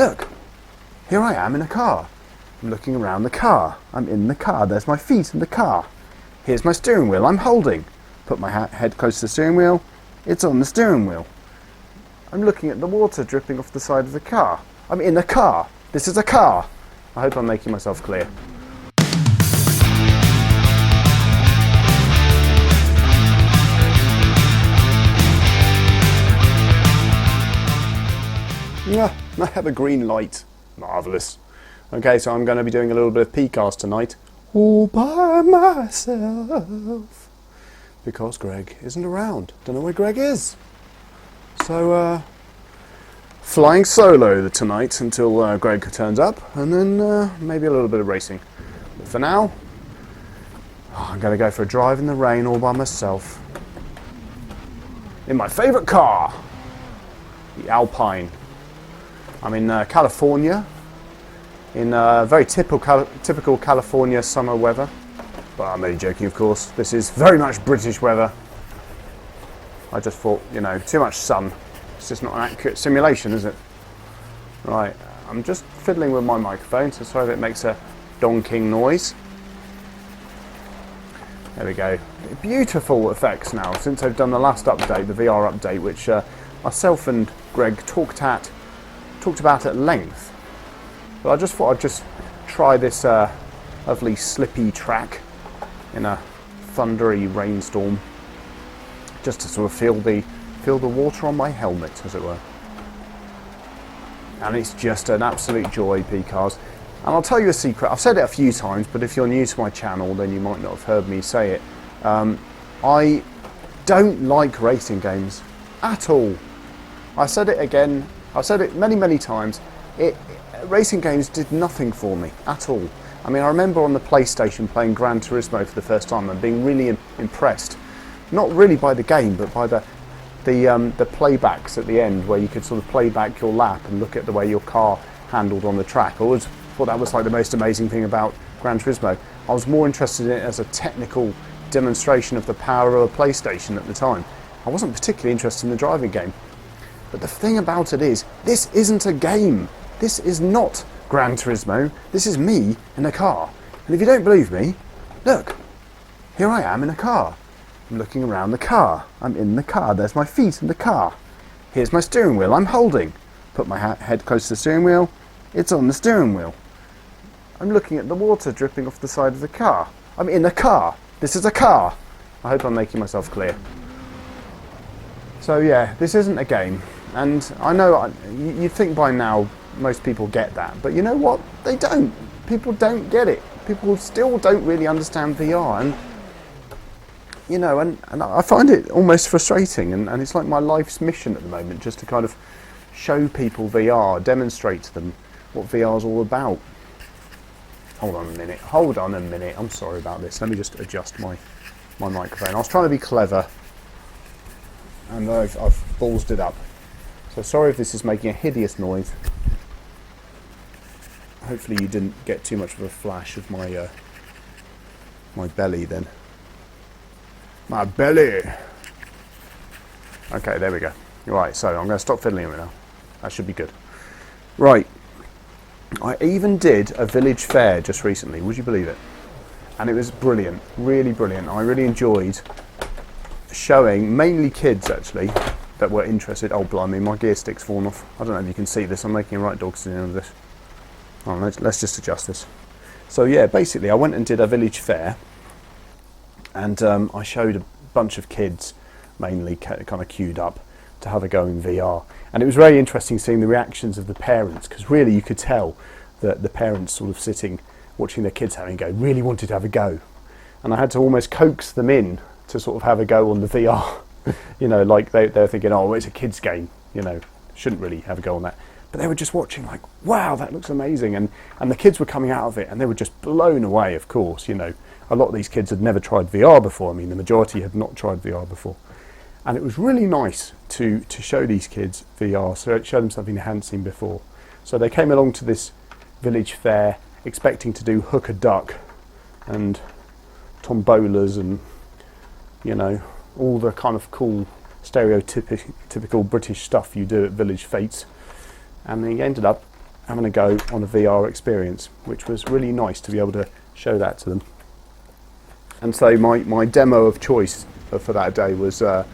Look, here I am in a car. I'm looking around the car. I'm in the car. There's my feet in the car. Here's my steering wheel I'm holding. Put my head close to the steering wheel. It's on the steering wheel. I'm looking at the water dripping off the side of the car. I'm in a car. This is a car. I hope I'm making myself clear. Yeah, I have a green light. Marvellous. Okay, so I'm going to be doing a little bit of PCast tonight. All by myself. Because Greg isn't around. Don't know where Greg is. So, flying solo tonight until Greg turns up. And then maybe a little bit of racing. But for now, I'm going to go for a drive in the rain all by myself. In my favourite car. The Alpine. I'm in California, in very typical California summer weather. But I'm only joking, of course. This is very much British weather. I just thought, you know, too much sun. It's just not an accurate simulation, is it? Right, I'm just fiddling with my microphone, so sorry if it makes a donking noise. There we go. Beautiful effects now, since I've done the last update, the VR update, which myself and Greg talked about at length. But I just thought I'd just try this lovely slippy track in a thundery rainstorm, just to sort of feel the water on my helmet, as it were. And it's just an absolute joy, PCars. And I'll tell you a secret. I've said it a few times, but if you're new to my channel, then you might not have heard me say it. I don't like racing games at all. I said it again. I've said it many times. Racing games did nothing for me at all. I mean, I remember on the PlayStation playing Gran Turismo for the first time and being really impressed, not really by the game, but by the playbacks at the end, where you could sort of play back your lap and look at the way your car handled on the track. I always thought that was like the most amazing thing about Gran Turismo. I was more interested in it as a technical demonstration of the power of a PlayStation at the time. I wasn't particularly interested in the driving game. But the thing about it is, this isn't a game. This is not Gran Turismo. This is me in a car. And if you don't believe me, look, here I am in a car. I'm looking around the car. I'm in the car. There's my feet in the car. Here's my steering wheel I'm holding. Put my head close to the steering wheel. It's on the steering wheel. I'm looking at the water dripping off the side of the car. I'm in a car. This is a car. I hope I'm making myself clear. So yeah, this isn't a game. And I know you'd think by now most people get that, but you know what? They don't. People don't get it. People still don't really understand VR, and you know, and I find it almost frustrating, and it's like my life's mission at the moment, just to kind of show people VR, demonstrate to them what VR is all about. Hold on a minute, I'm sorry about this. Let me just adjust my microphone. I was trying to be clever, and I've ballsed it up. So sorry if this is making a hideous noise. Hopefully you didn't get too much of a flash of my my belly then. My belly! Okay, there we go. Right, so I'm going to stop fiddling with it now. That should be good. Right. I even did a village fair just recently, would you believe it? And it was brilliant, really brilliant. I really enjoyed showing, mainly kids actually, that were interested. Oh blimey, my gear stick's fallen off. I don't know if you can see this. I'm making a right dog scene of this. Oh, let's just adjust this. So yeah, basically I went and did a village fair, and I showed a bunch of kids, mainly kind of queued up to have a go in VR. And it was very interesting seeing the reactions of the parents, because really you could tell that the parents sort of sitting, watching their kids having a go, really wanted to have a go. And I had to almost coax them in to sort of have a go on the VR. You know, like they're thinking, oh, it's a kid's game, you know, shouldn't really have a go on that. But they were just watching like, wow, that looks amazing. And the kids were coming out of it and they were just blown away, of course. You know, a lot of these kids had never tried VR before. I mean, the majority had not tried VR before. And it was really nice to show these kids VR, so show them something they hadn't seen before. So they came along to this village fair expecting to do hook a duck and tombolas and, you know, all the kind of cool stereotypical British stuff you do at village fetes. And they ended up having a go on a VR experience, which was really nice to be able to show that to them. And so my demo of choice for that day was I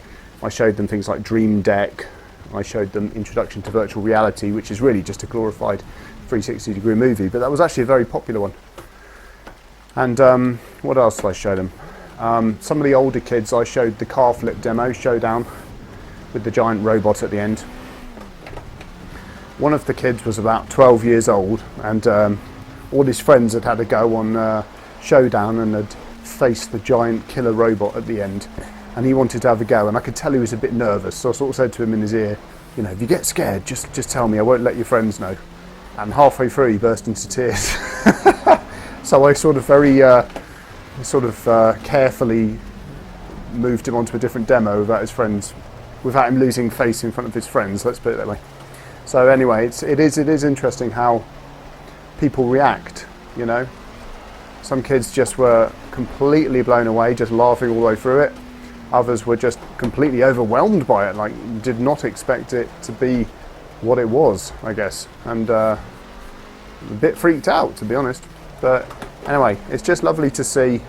showed them things like Dream Deck, I showed them Introduction to Virtual Reality, which is really just a glorified 360-degree movie, but that was actually a very popular one. And what else did I show them? Some of the older kids, I showed the car flip demo, Showdown, with the giant robot at the end. One of the kids was about 12 years old, and all his friends had had a go on Showdown and had faced the giant killer robot at the end, and he wanted to have a go, and I could tell he was a bit nervous, so I sort of said to him in his ear, you know, if you get scared, just tell me, I won't let your friends know. And halfway through he burst into tears. So I sort of very carefully moved him onto a different demo without his friends, without him losing face in front of his friends, let's put it that way. So anyway, it is interesting how people react, you know. Some kids just were completely blown away, just laughing all the way through it. Others were just completely overwhelmed by it, like did not expect it to be what it was, I guess. And a bit freaked out, to be honest. But anyway, it's just lovely to see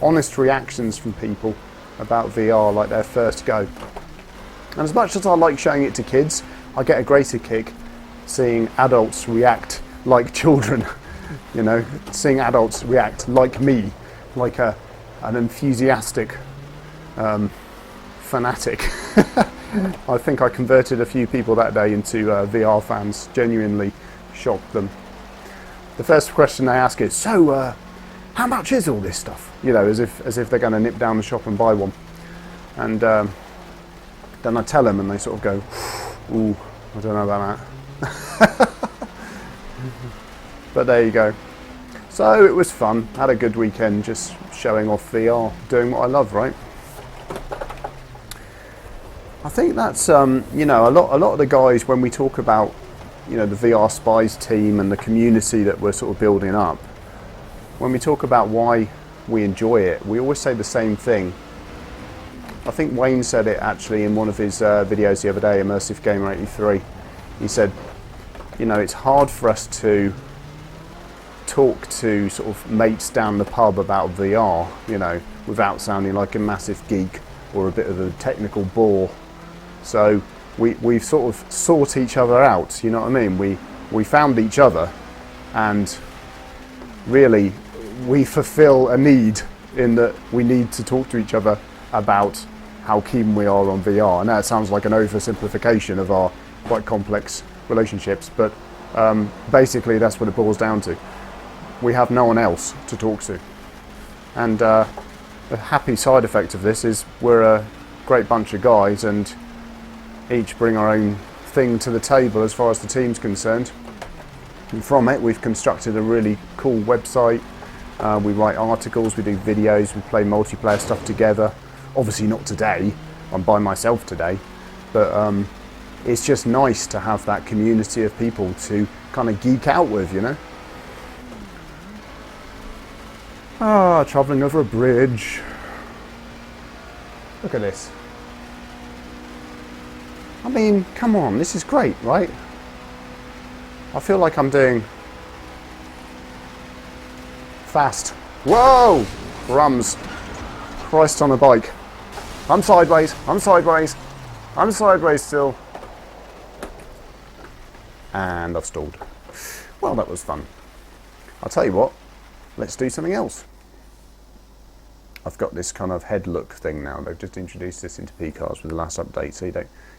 honest reactions from people about VR, like their first go. And as much as I like showing it to kids, I get a greater kick seeing adults react like children. You know, seeing adults react like me, like an enthusiastic fanatic. I think I converted a few people that day into VR fans, genuinely shocked them. The first question they ask is, so how much is all this stuff? You know, as if they're going to nip down the shop and buy one. And then I tell them and they sort of go, ooh, I don't know about that. But there you go. So it was fun, had a good weekend just showing off VR, doing what I love, right? I think that's, you know, a lot of the guys, when we talk about, you know, the VR Spies team and the community that we're sort of building up, when we talk about why we enjoy it, we always say the same thing. I think Wayne said it actually in one of his videos the other day, Immersive Gamer 83. He said, you know, it's hard for us to talk to sort of mates down the pub about VR, you know, without sounding like a massive geek or a bit of a technical bore. So we've sort of sought each other out, you know what I mean? We found each other, and really we fulfill a need in that we need to talk to each other about how keen we are on VR. And that sounds like an oversimplification of our quite complex relationships, but basically that's what it boils down to. We have no one else to talk to. And the happy side effect of this is we're a great bunch of guys and each bring our own thing to the table as far as the team's concerned. And from it we've constructed a really cool website. We write articles, we do videos, we play multiplayer stuff together. Obviously not today, I'm by myself today, but it's just nice to have that community of people to kind of geek out with, you know? Ah, travelling over a bridge. Look at this. I mean, come on, this is great, right? I feel like I'm doing fast. Whoa! Rums. Christ on a bike. I'm sideways, I'm sideways, I'm sideways still. And I've stalled. Well, that was fun. I'll tell you what, let's do something else. I've got this kind of head look thing now. They've just introduced this into PCARS with the last update, so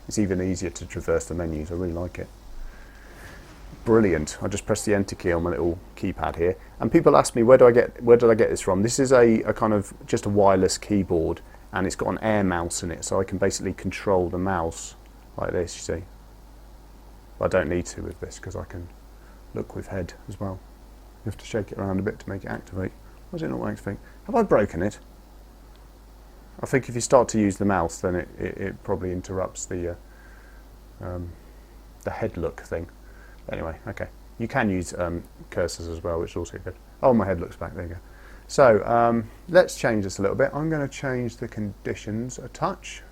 it's even easier to traverse the menus. I really like it. Brilliant. I just press the enter key on my little keypad here, and people ask me where did I get this from. This is a kind of just a wireless keyboard, and it's got an air mouse in it, so I can basically control the mouse like this, you see. But I don't need to with this because I can look with head as well. You have to shake it around a bit to make it activate. Why is it not activating? Have I broken it? I think if you start to use the mouse, then it probably interrupts the head look thing. Anyway, okay. You can use cursors as well, which is also good. Oh, my head looks back. There you go. So let's change this a little bit. I'm going to change the conditions a touch.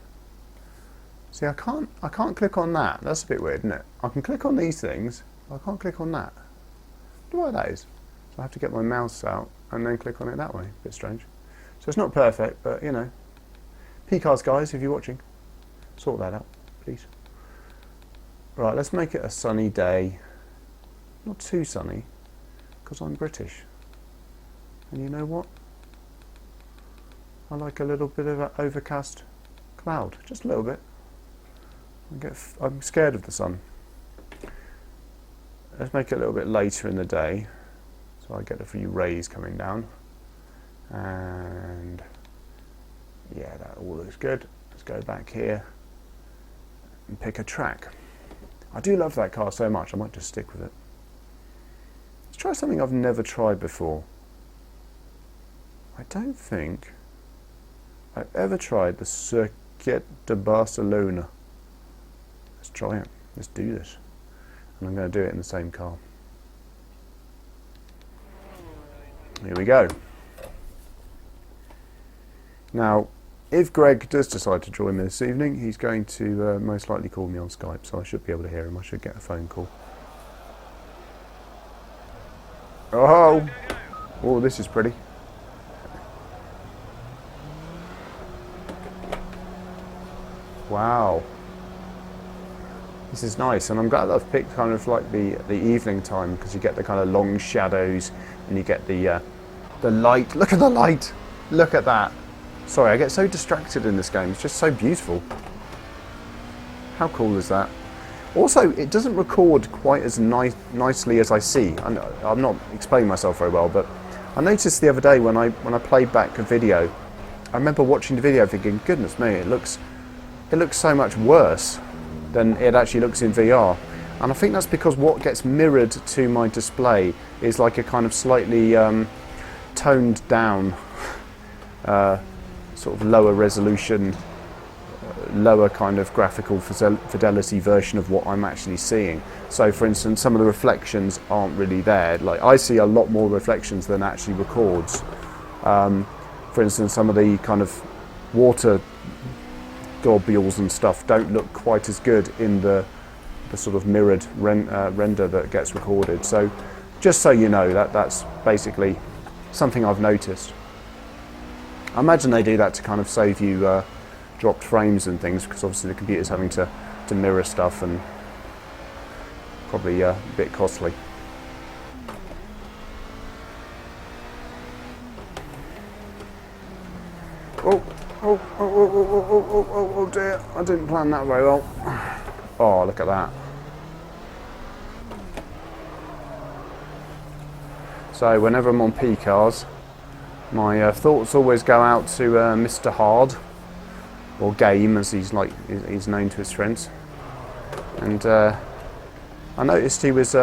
See, I can't click on that. That's a bit weird, isn't it? I can click on these things. I can't click on that. I wonder why that is. So I have to get my mouse out and then click on it that way. A bit strange. So it's not perfect, but you know. P-Cars guys, if you're watching, sort that out, please. Right, let's make it a sunny day. Not too sunny, because I'm British. And you know what? I like a little bit of an overcast cloud, just a little bit. I'm scared of the sun. Let's make it a little bit later in the day, so I get a few rays coming down. And yeah, that all looks good. Let's go back here and pick a track. I do love that car so much, I might just stick with it. Let's try something I've never tried before. I don't think I've ever tried the Circuit de Barcelona. Let's try it. Let's do this. And I'm going to do it in the same car. Here we go. Now, if Greg does decide to join me this evening, he's going to most likely call me on Skype, so I should be able to hear him. I should get a phone call. Oh, oh, this is pretty. Wow. This is nice, and I'm glad that I've picked kind of like the evening time, because you get the kind of long shadows and you get the light. Look at the light! Look at that! Sorry, I get so distracted in this game. It's just so beautiful. How cool is that? Also, it doesn't record quite as nicely as I see. I'm not explaining myself very well, but I noticed the other day when I played back a video, I remember watching the video thinking, goodness me, it looks so much worse than it actually looks in VR. And I think that's because what gets mirrored to my display is like a kind of slightly toned down, sort of lower resolution, lower kind of graphical fidelity version of what I'm actually seeing. So for instance, some of the reflections aren't really there. Like I see a lot more reflections than actually records. For instance, some of the kind of water globules and stuff don't look quite as good in the sort of mirrored render that gets recorded. So just so you know, that's basically something I've noticed. I imagine they do that to kind of save you dropped frames and things, because obviously the computer's having to mirror stuff, and probably a bit costly. Oh dear, I didn't plan that very well. Oh, look at that. So whenever I'm on P-Cars, my thoughts always go out to Mr. Hard, or Game as he's known to his friends. And I noticed he was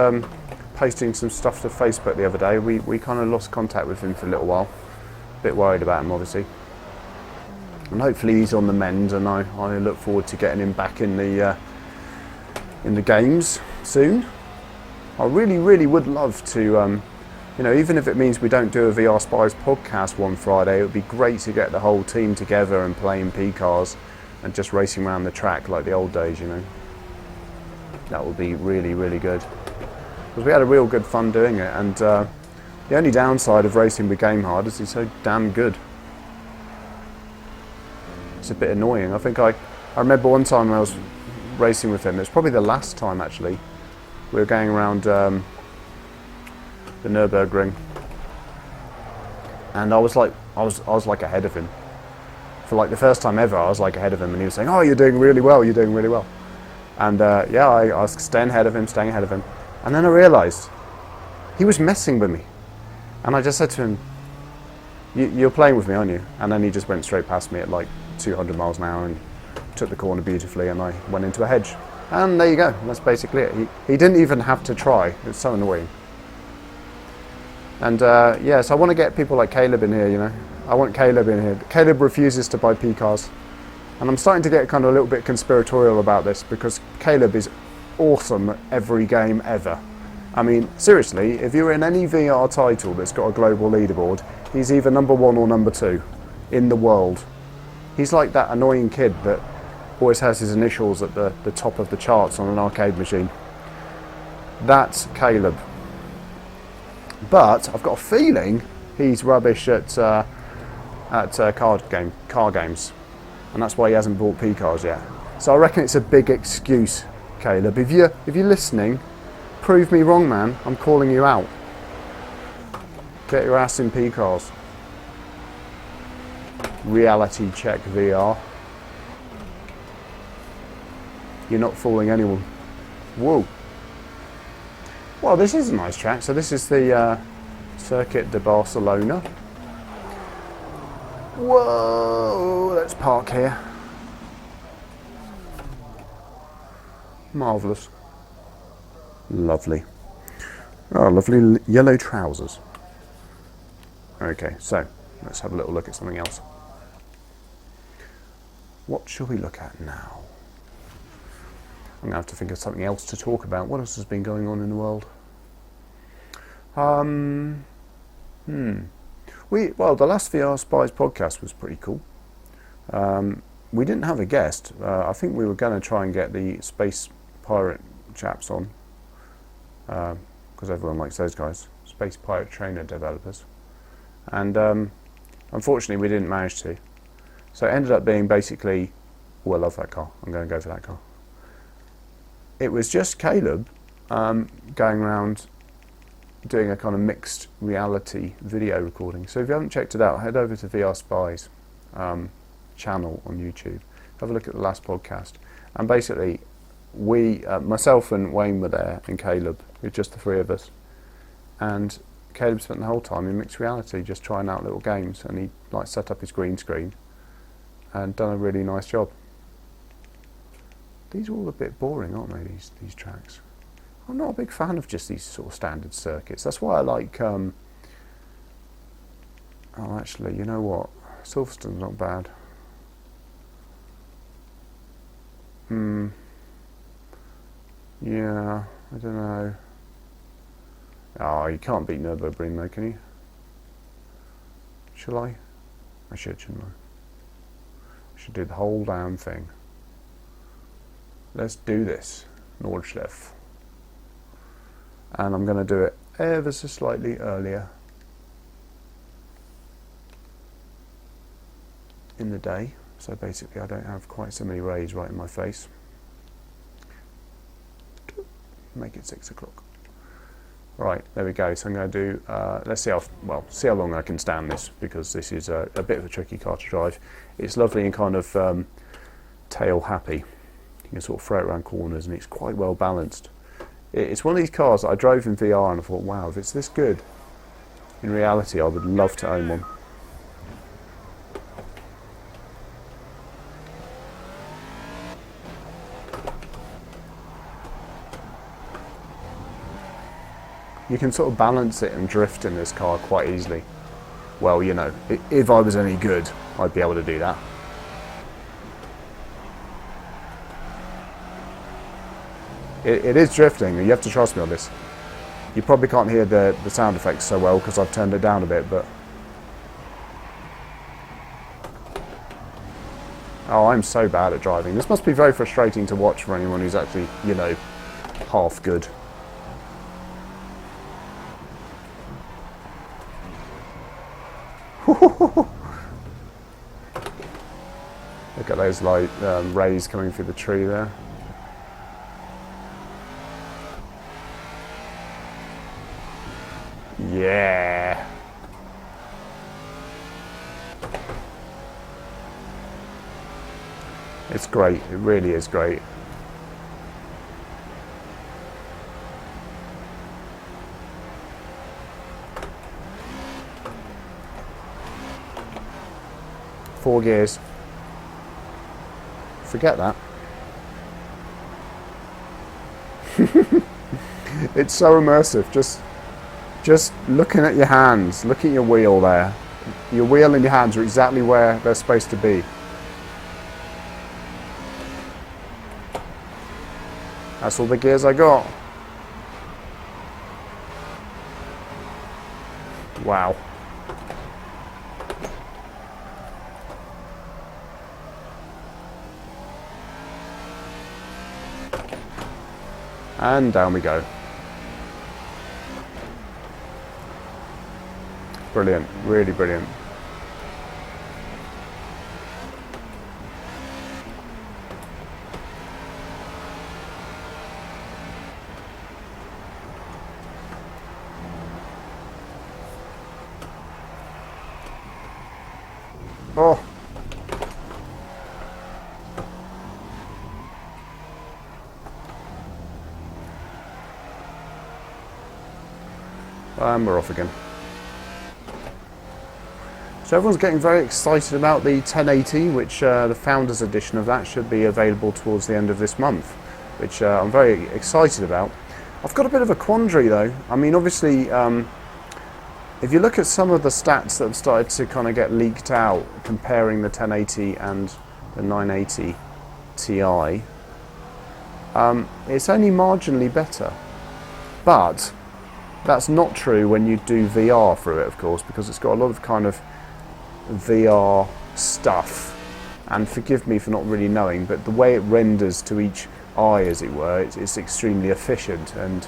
posting some stuff to Facebook the other day. We kind of lost contact with him for a little while. A bit worried about him, obviously. And hopefully he's on the mend, and I look forward to getting him back in the games soon. I really would love to, you know, even if it means we don't do a VR Spies podcast one Friday, it would be great to get the whole team together and playing P-Cars and just racing around the track like the old days, you know. That would be really good. Because we had a real good fun doing it, and the only downside of racing with Game Hard is he's so damn good. It's a bit annoying. I think I remember one time when I was racing with him, it was probably the last time actually, we were going around the Nürburgring, and I was like ahead of him. For like the first time ever, I was like ahead of him, and he was saying, "Oh, you're doing really well, you're doing really well." And yeah, I was staying ahead of him, and then I realised he was messing with me, and I just said to him, "You're playing with me, aren't you?" And then he just went straight past me at like 200 miles an hour and took the corner beautifully, and I went into a hedge. And there you go, that's basically it. He didn't even have to try. It's so annoying. And yeah, so I want to get people like Caleb in here, you know. I want Caleb in here. Caleb refuses to buy P-Cars. And I'm starting to get kind of a little bit conspiratorial about this, because Caleb is awesome at every game ever. I mean, seriously, if you're in any VR title that's got a global leaderboard, he's either number 1 or number 2 in the world. He's like that annoying kid that always has his initials at the top of the charts on an arcade machine. That's Caleb. But I've got a feeling he's rubbish at car games, and that's why he hasn't bought P cars yet. So I reckon it's a big excuse, Caleb. If you're listening, prove me wrong, man. I'm calling you out. Get your ass in P cars. Reality check VR. You're not fooling anyone. Whoa. Well, this is a nice track. So this is the Circuit de Barcelona. Whoa, let's park here. Marvellous. Lovely. Oh, lovely yellow trousers. Okay, so let's have a little look at something else. What shall we look at now? I'm going to have to think of something else to talk about. What else has been going on in the world? Well, the last VR Spies podcast was pretty cool. We didn't have a guest. I think we were going to try and get the Space Pirate chaps on, because everyone likes those guys, Space Pirate Trainer developers. And unfortunately, we didn't manage to. So it ended up being basically, oh, I love that car. I'm going to go for that car. It was just Caleb going around doing a kind of mixed reality video recording. So if you haven't checked it out, head over to VR Spies channel on YouTube. Have a look at the last podcast. And basically, myself and Wayne were there, and Caleb, it was just the three of us. And Caleb spent the whole time in mixed reality, just trying out little games, and he set up his green screen and done a really nice job. These are all a bit boring, aren't they, these tracks? I'm not a big fan of just these sort of standard circuits. That's why I like... oh, actually, you know what? Silverstone's not bad. Yeah, I don't know. Oh, you can't beat Nürburgring though, can you? Shall I? I should, shouldn't I? I should do the whole damn thing. Let's do this, Nordschleife. And I'm going to do it ever so slightly earlier in the day. So basically I don't have quite so many rays right in my face. Make it 6 o'clock. Right, there we go. So I'm going to do, let's see how long I can stand this, because this is a bit of a tricky car to drive. It's lovely and kind of tail happy. You can sort of throw it around corners, and it's quite well balanced. It's one of these cars that I drove in VR and I thought, wow, if it's this good, in reality I would love to own one. You can sort of balance it and drift in this car quite easily. Well, you know, if I was any good, I'd be able to do that. It is drifting, you have to trust me on this. You probably can't hear the sound effects so well because I've turned it down a bit, but... Oh, I'm so bad at driving. This must be very frustrating to watch for anyone who's actually, you know, half good. Look at those light rays coming through the tree there. Yeah. It's great. It really is great. Four gears. Forget that. It's so immersive. Just looking at your hands, look at your wheel there. Your wheel and your hands are exactly where they're supposed to be. That's all the gears I got. Wow. And down we go. Brilliant, really brilliant. Oh. And we're off again. So everyone's getting very excited about the 1080, which the Founders Edition of that should be available towards the end of this month, which I'm very excited about. I've got a bit of a quandary though. I mean, obviously, if you look at some of the stats that have started to kind of get leaked out, comparing the 1080 and the 980 Ti, it's only marginally better. But that's not true when you do VR through it, of course, because it's got a lot of kind of VR stuff. And forgive me for not really knowing, but the way it renders to each eye, as it were, it's extremely efficient, and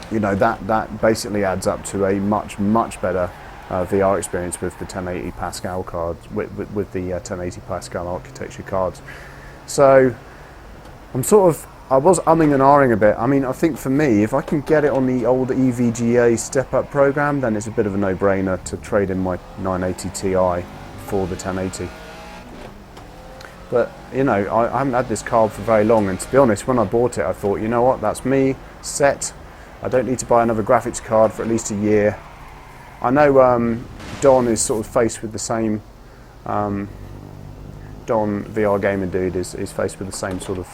you know, that basically adds up to a much better VR experience with the 1080 Pascal cards, with the 1080 Pascal architecture cards. So I was umming and ahhing a bit. I mean, I think for me, if I can get it on the old EVGA step-up program, then it's a bit of a no-brainer to trade in my 980 Ti for the 1080. But, you know, I haven't had this card for very long, and to be honest, when I bought it, I thought, you know what, that's me, set. I don't need to buy another graphics card for at least a year. I know Don is sort of faced with the same, Don VR Gaming Dude is faced with the same sort of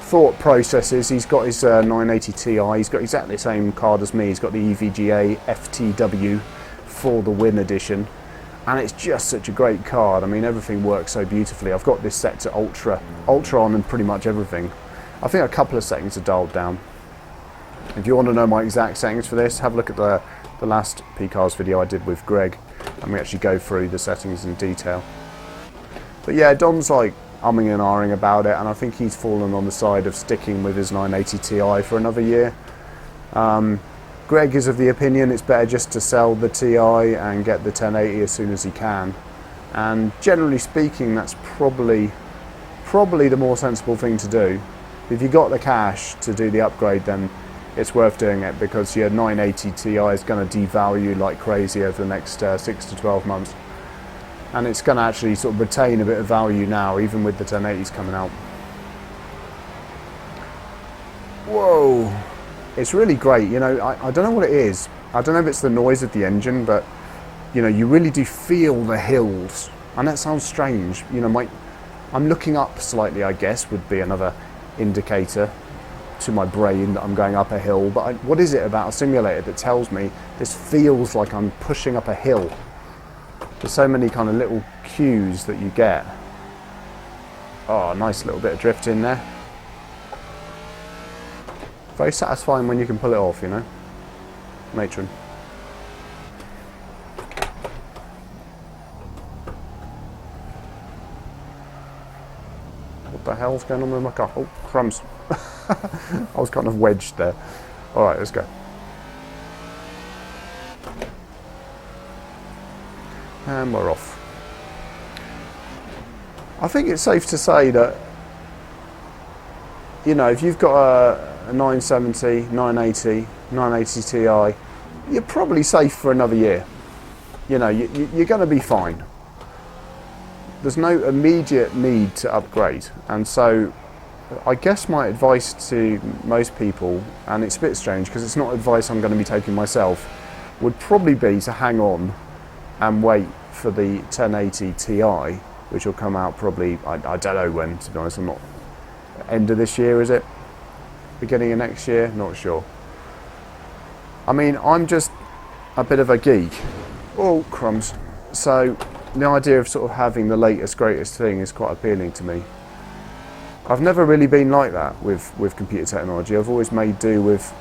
thought processes. He's got his 980 Ti, he's got exactly the same card as me, he's got the EVGA FTW for the Win edition, and it's just such a great card. I mean, everything works so beautifully. I've got this set to Ultra on and pretty much everything. I think a couple of settings are dialed down. If you want to know my exact settings for this, have a look at the last PCARS video I did with Greg, and we actually go through the settings in detail. But yeah, Dom's like umming and ahhing about it, and I think he's fallen on the side of sticking with his 980 Ti for another year. Greg is of the opinion it's better just to sell the Ti and get the 1080 as soon as he can. And generally speaking, that's probably the more sensible thing to do. If you got the cash to do the upgrade, then it's worth doing it, because your 980 Ti is going to devalue like crazy over the next 6 to 12 months. And it's going to actually sort of retain a bit of value now, even with the 1080s coming out. Whoa, it's really great. You know, I don't know what it is. I don't know if it's the noise of the engine, but you know, you really do feel the hills. And that sounds strange. You know, I'm looking up slightly, I guess, would be another indicator to my brain that I'm going up a hill. But what is it about a simulator that tells me this feels like I'm pushing up a hill? There's so many kind of little cues that you get. Oh, nice little bit of drift in there. Very satisfying when you can pull it off, you know. Matron. What the hell's going on with my car? Oh, crumbs. I was kind of wedged there. Alright, let's go. And we're off. I think it's safe to say that, you know, if you've got a 970, 980, 980 Ti, you're probably safe for another year. You know, you're going to be fine. There's no immediate need to upgrade, and so I guess my advice to most people, and it's a bit strange because it's not advice I'm going to be taking myself, would probably be to hang on and wait for the 1080 Ti, which will come out probably, I don't know when, to be honest. I'm not, end of this year, is it? Beginning of next year? Not sure. I mean, I'm just a bit of a geek. Oh, crumbs. So the idea of sort of having the latest, greatest thing is quite appealing to me. I've never really been like that with computer technology. I've always made do with,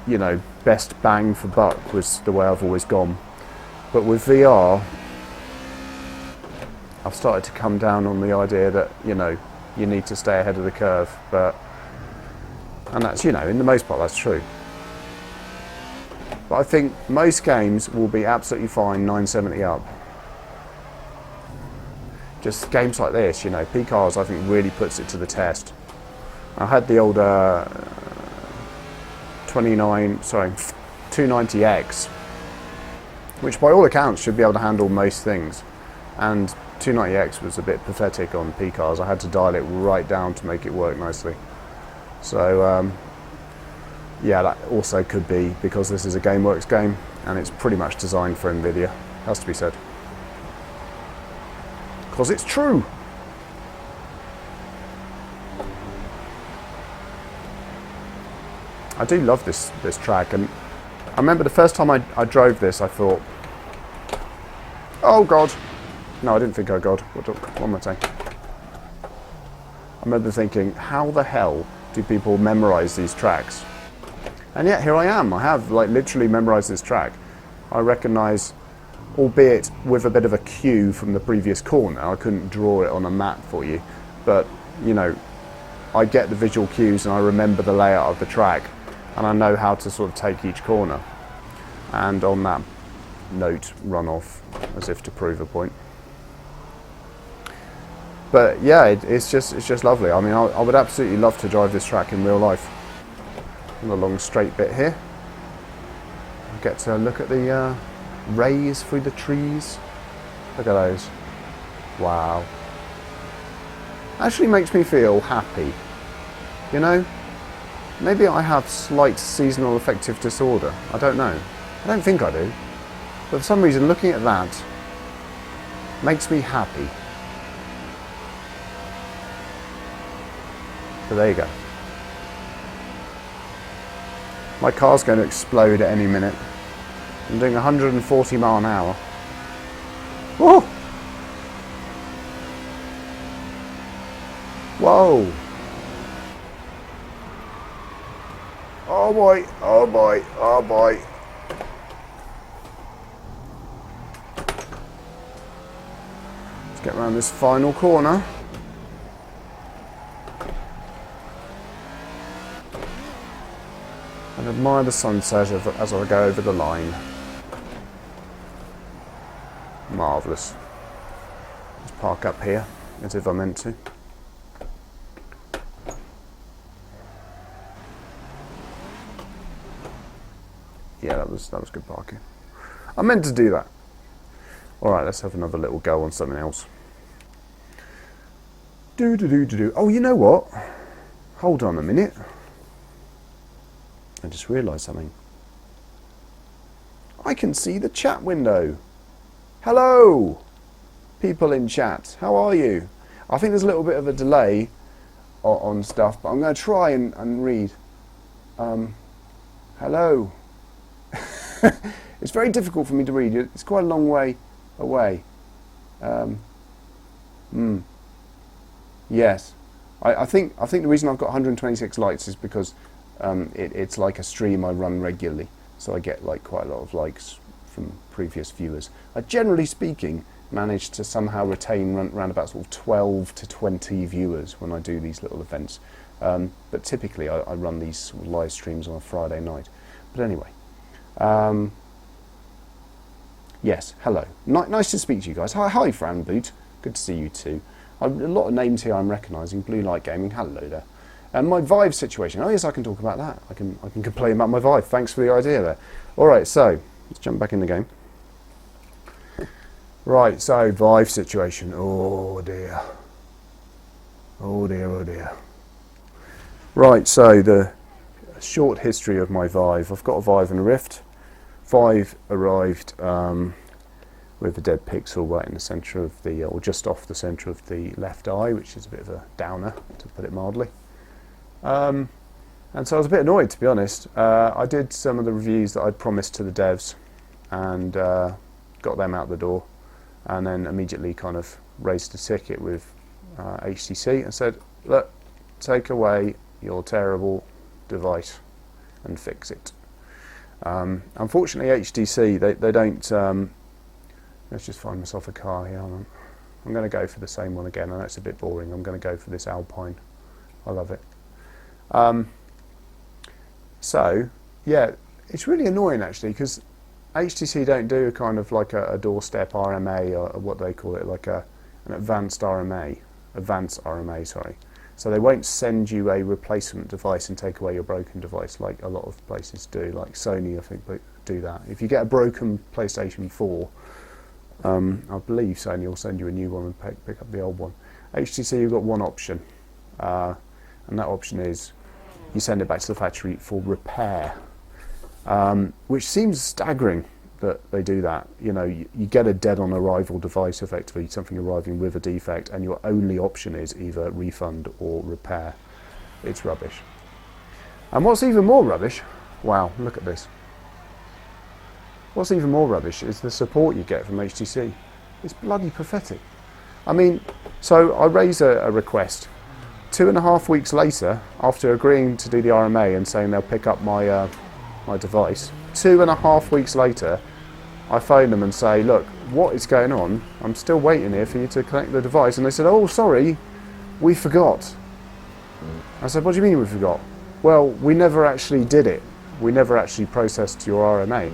you know, best bang for buck was the way I've always gone. But with VR, I've started to come down on the idea that, you know, you need to stay ahead of the curve. And that's, you know, in the most part, that's true. But I think most games will be absolutely fine 970 up. Just games like this, you know, P-Cars I think really puts it to the test. I had the old 290X, which by all accounts should be able to handle most things. And 290X was a bit pathetic on P-Cars. I had to dial it right down to make it work nicely. So yeah, that also could be because this is a GameWorks game and it's pretty much designed for Nvidia, has to be said. Because it's true. I do love this track, and I remember the first time I drove this I thought, oh god. No, I didn't think, oh god, what am I saying? I remember thinking, how the hell do people memorise these tracks? And yet here I am, I have like literally memorised this track. I recognise, albeit with a bit of a cue from the previous corner, I couldn't draw it on a map for you, but you know, I get the visual cues and I remember the layout of the track and I know how to sort of take each corner. And on that note, run off as if to prove a point. But yeah, it's just lovely. I mean, I would absolutely love to drive this track in real life. On the long straight bit here, I get to look at the rays through the trees. Look at those. Wow. Actually makes me feel happy. You know, maybe I have slight seasonal affective disorder. I don't know. I don't think I do. But for some reason, looking at that makes me happy. So there you go. My car's going to explode at any minute. I'm doing 140 mile an hour. Whoa! Whoa! Oh boy, oh boy, oh boy. Let's get around this final corner. And admire the sunset as I go over the line. Marvellous. Let's park up here, as if I meant to. Yeah, that was good parking. I meant to do that. Alright, let's have another little go on something else. Oh, you know what? Hold on a minute. I just realised something. I can see the chat window. Hello, people in chat. How are you? I think there's a little bit of a delay on stuff, but I'm going to try and read. Hello. It's very difficult for me to read. It's quite a long way away. Yes. I think the reason I've got 126 likes is because it's like a stream I run regularly, so I get like quite a lot of likes from previous viewers. I generally speaking manage to somehow retain around about sort of 12 to 20 viewers when I do these little events, but typically I run these sort of live streams on a Friday night. But anyway, yes, hello, nice to speak to you guys. Hi Fran Boot, good to see you too. A lot of names here I'm recognising. Blue Light Gaming, hello there. And my Vive situation. Oh yes, I can talk about that. I can complain about my Vive. Thanks for the idea there. All right, so let's jump back in the game. Right, so Vive situation. Oh dear. Oh dear, oh dear. Right, so the short history of my Vive. I've got a Vive and a Rift. Vive arrived with a dead pixel right in the centre of the, or just off the centre of the left eye, which is a bit of a downer, to put it mildly. And so I was a bit annoyed, to be honest. I did some of the reviews that I'd promised to the devs and got them out the door, and then immediately kind of raised a ticket with HTC and said, look, take away your terrible device and fix it. Unfortunately, HTC, they don't... let's just find myself a car here. I'm going to go for the same one again. I know it's a bit boring. I'm going to go for this Alpine. I love it. So, yeah, it's really annoying actually, because HTC don't do kind of like a doorstep RMA, or what they call it, like an advanced RMA, sorry. So they won't send you a replacement device and take away your broken device like a lot of places do, like Sony I think do that. If you get a broken PlayStation 4, I believe Sony will send you a new one and pick up the old one. HTC, you've got one option, and that option is you send it back to the factory for repair. Which seems staggering that they do that. You know, you get a dead on arrival device, effectively, something arriving with a defect, and your only option is either refund or repair. It's rubbish. And what's even more rubbish, wow, look at this. What's even more rubbish is the support you get from HTC. It's bloody pathetic. I mean, so I raise a request. 2.5 weeks later, after agreeing to do the RMA and saying they'll pick up my device, 2.5 weeks later, I phone them and say, look, what is going on? I'm still waiting here for you to connect the device. And they said, oh, sorry, we forgot. I said, what do you mean we forgot? Well, we never actually did it. We never actually processed your RMA.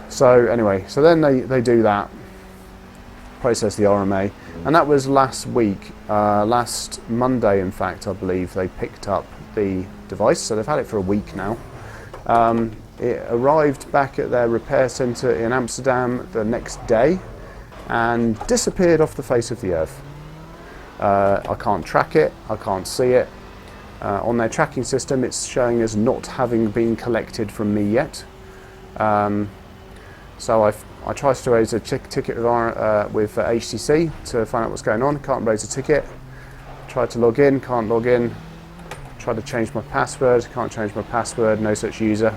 So anyway, so then they do that, process the RMA, and that was last week, last Monday in fact, I believe, they picked up the device, so they've had it for a week now. It arrived back at their repair centre in Amsterdam the next day and disappeared off the face of the earth. I can't track it, I can't see it. On their tracking system it's showing as not having been collected from me yet. So I tried to raise a ticket with HTC to find out what's going on, can't raise a ticket. Tried to log in, can't log in. Tried to change my password, can't change my password, no such user.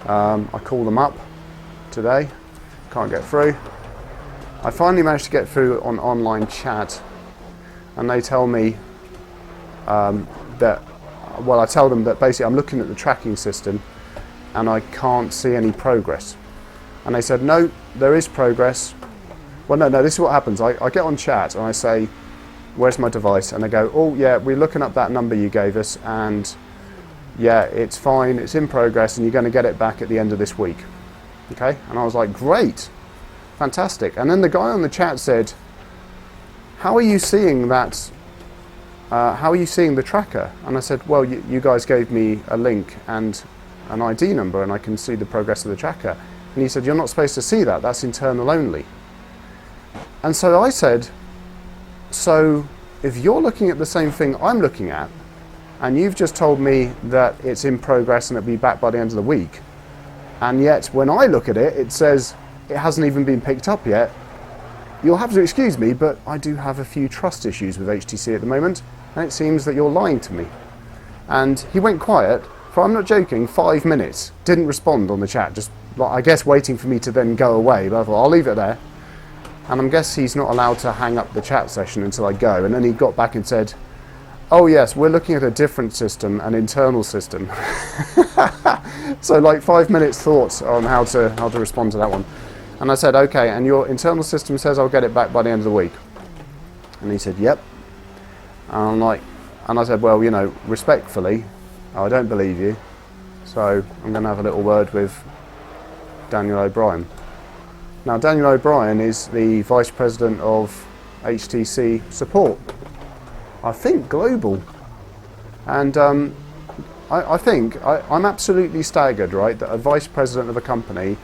I call them up today, can't get through. I finally managed to get through on online chat, and they tell me that, well, I tell them that basically I'm looking at the tracking system and I can't see any progress. And they said, no, there is progress. Well, no, this is what happens. I get on chat and I say, where's my device? And they go, oh yeah, we're looking up that number you gave us, and yeah, it's fine, it's in progress, and you're going to get it back at the end of this week. Okay? And I was like, great, fantastic. And then the guy on the chat said, how are you seeing that? How are you seeing the tracker? And I said, well, you guys gave me a link and an ID number, and I can see the progress of the tracker. And he said, you're not supposed to see that, that's internal only. And so I said, so if you're looking at the same thing I'm looking at, and you've just told me that it's in progress and it'll be back by the end of the week, and yet when I look at it, it says it hasn't even been picked up yet, you'll have to excuse me, but I do have a few trust issues with HTC at the moment, and it seems that you're lying to me. And he went quiet for, I'm not joking, 5 minutes, didn't respond on the chat, just I guess waiting for me to then go away, but I thought I'll leave it there. And I guess he's not allowed to hang up the chat session until I go. And then he got back and said, oh yes, we're looking at a different system, an internal system. So like 5 minutes thought on how to respond to that one. And I said, okay, and your internal system says I'll get it back by the end of the week. And he said, yep. And I said, well, you know, respectfully, I don't believe you. So I'm going to have a little word with Daniel O'Brien. Now, Daniel O'Brien is the Vice President of HTC Support, I think global. And I think I'm absolutely staggered, right, that a Vice President of a company,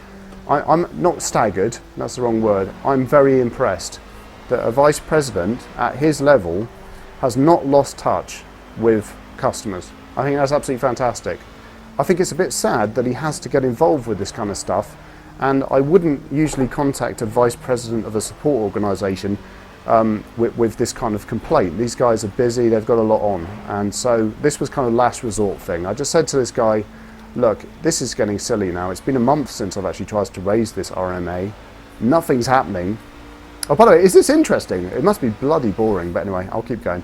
I'm not staggered, that's the wrong word, I'm very impressed that a Vice President at his level has not lost touch with customers. I think that's absolutely fantastic. I think it's a bit sad that he has to get involved with this kind of stuff. And I wouldn't usually contact a vice president of a support organisation with this kind of complaint. These guys are busy, they've got a lot on. And so this was kind of last resort thing. I just said to this guy, look, this is getting silly now. It's been a month since I've actually tried to raise this RMA. Nothing's happening. Oh, by the way, is this interesting? It must be bloody boring, but anyway, I'll keep going.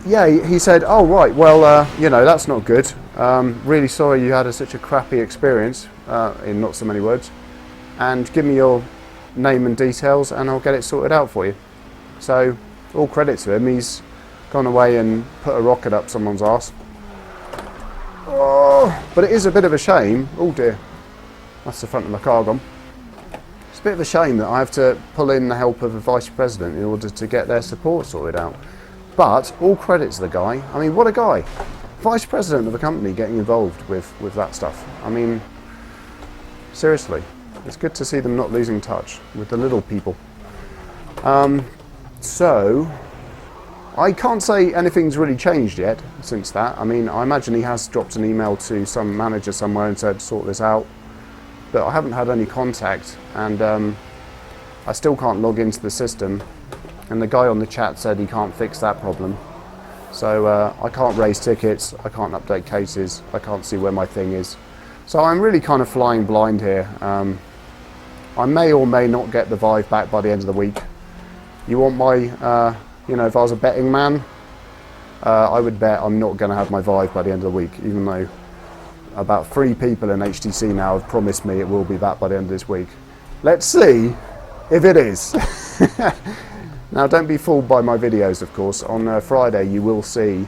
Yeah, he said, oh right, well, you know, that's not good. Really sorry you had such a crappy experience, in not so many words, and give me your name and details and I'll get it sorted out for you. So all credit to him, he's gone away and put a rocket up someone's arse. Oh, but it is a bit of a shame. Oh dear, that's the front of my car gone. It's a bit of a shame that I have to pull in the help of a vice president in order to get their support sorted out. But all credit to the guy. I mean, what a guy. Vice president of a company getting involved with that stuff. I mean, seriously, it's good to see them not losing touch with the little people. So, I can't say anything's really changed yet since that. I mean, I imagine he has dropped an email to some manager somewhere and said, sort this out. But I haven't had any contact, and I still can't log into the system. And the guy on the chat said he can't fix that problem. So I can't raise tickets, I can't update cases, I can't see where my thing is. So I'm really kind of flying blind here. I may or may not get the Vive back by the end of the week. You want my, you know, if I was a betting man, I would bet I'm not going to have my Vive by the end of the week, even though about 3 people in HTC now have promised me it will be back by the end of this week. Let's see if it is. Now, don't be fooled by my videos, of course. On Friday, you will see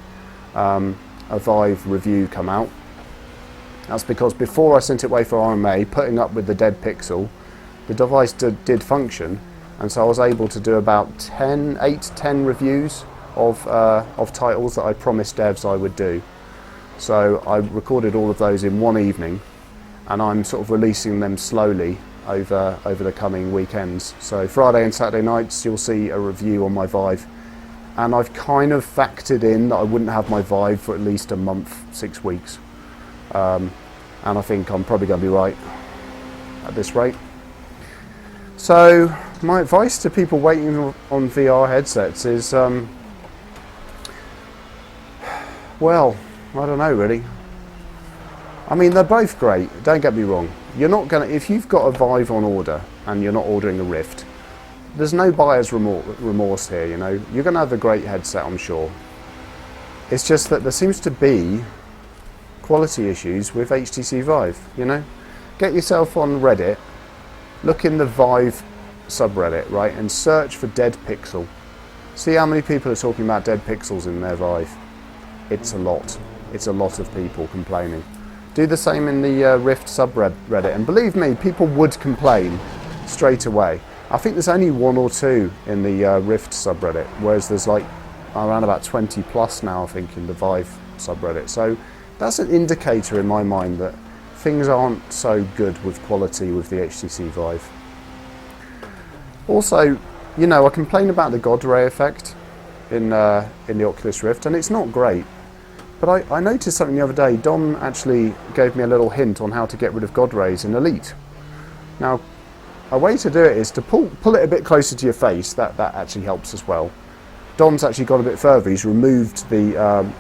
a Vive review come out. That's because before I sent it away for RMA, putting up with the dead pixel, the device did function, and so I was able to do about 8 to 10 reviews of titles that I promised devs I would do. So I recorded all of those in one evening, and I'm sort of releasing them slowly over the coming weekends. So Friday and Saturday nights you'll see a review on my Vive, and I've kind of factored in that I wouldn't have my Vive for at least a month, 6 weeks, and I think I'm probably going to be right at this rate. So my advice to people waiting on VR headsets is well, I don't know really. I mean, they're both great, don't get me wrong. You're not gonna, if you've got a Vive on order and you're not ordering a Rift, there's no buyer's remorse here, you know. You're gonna have a great headset, I'm sure. It's just that there seems to be quality issues with HTC Vive, you know. Get yourself on Reddit, look in the Vive subreddit, right, and search for dead pixel. See how many people are talking about dead pixels in their Vive. It's a lot. It's a lot of people complaining. Do the same in the Rift subreddit, and believe me, people would complain straight away. I think there's only 1 or 2 in the Rift subreddit, whereas there's like around about 20 plus now, I think, in the Vive subreddit. So that's an indicator in my mind that things aren't so good with quality with the HTC Vive. Also, you know, I complain about the God ray effect in the Oculus Rift, and it's not great. But I noticed something the other day. Don actually gave me a little hint on how to get rid of God rays in Elite. Now, a way to do it is to pull it a bit closer to your face. That actually helps as well. Don's actually gone a bit further. He's removed the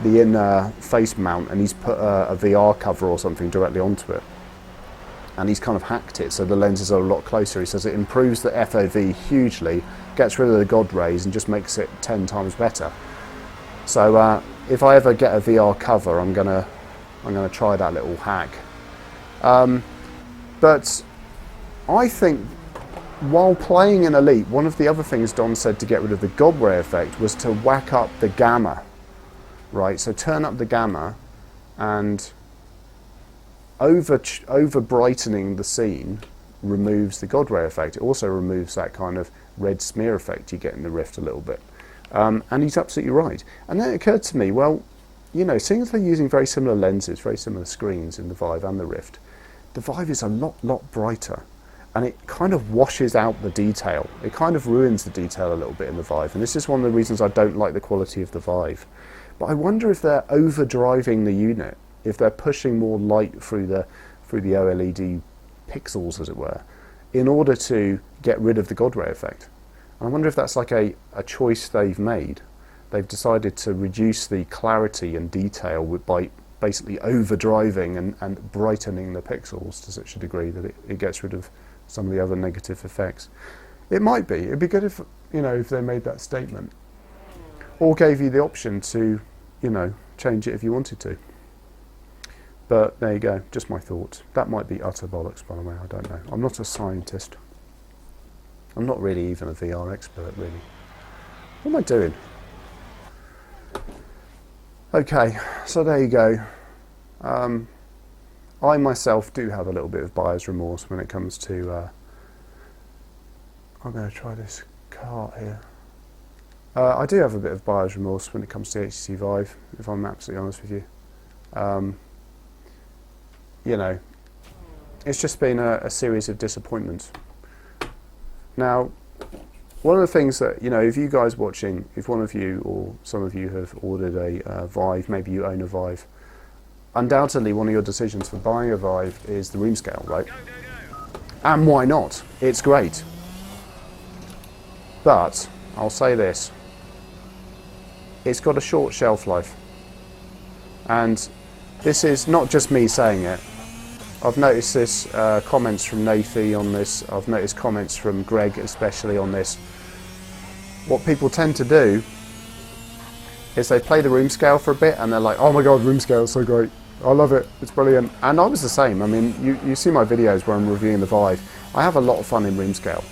inner face mount, and he's put a VR cover or something directly onto it. And he's kind of hacked it so the lenses are a lot closer. He says it improves the FOV hugely, gets rid of the God rays, and just makes it 10 times better. So if I ever get a VR cover, I'm gonna try that little hack. But I think while playing in Elite, one of the other things Don said to get rid of the God ray effect was to whack up the gamma, right? So turn up the gamma, and over brightening the scene removes the God ray effect. It also removes that kind of red smear effect you get in the Rift a little bit. And he's absolutely right. And then it occurred to me, well, you know, seeing as they're using very similar lenses, very similar screens in the Vive and the Rift, the Vive is a lot brighter, and it kind of washes out the detail. It kind of ruins the detail a little bit in the Vive, and this is one of the reasons I don't like the quality of the Vive. But I wonder if they're overdriving the unit, if they're pushing more light through the OLED pixels, as it were, in order to get rid of the God ray effect. I wonder if that's like a choice they've made. They've decided to reduce the clarity and detail by basically overdriving and brightening the pixels to such a degree that it gets rid of some of the other negative effects. It might be. It'd be good if, you know, if they made that statement, or gave you the option to, you know, change it if you wanted to. But there you go, just my thoughts. That might be utter bollocks, by the way, I don't know. I'm not a scientist. I'm not really even a VR expert, really. What am I doing? Okay, so there you go. I myself do have a little bit of buyer's remorse when it comes to... I'm going to try this cart here. I do have a bit of buyer's remorse when it comes to HTC Vive, if I'm absolutely honest with you. You know, it's just been a series of disappointments. Now, one of the things that, you know, if you guys watching, if one of you or some of you have ordered a Vive, maybe you own a Vive, undoubtedly one of your decisions for buying a Vive is the room scale, right? And why not? It's great. But, I'll say this, it's got a short shelf life. And this is not just me saying it. I've noticed this, comments from Nathy on this, I've noticed comments from Greg especially on this. What people tend to do is they play the room scale for a bit and they're like, oh my god, room scale is so great, I love it, it's brilliant. And I was the same. I mean, you see my videos where I'm reviewing the Vive. I have a lot of fun in room scale.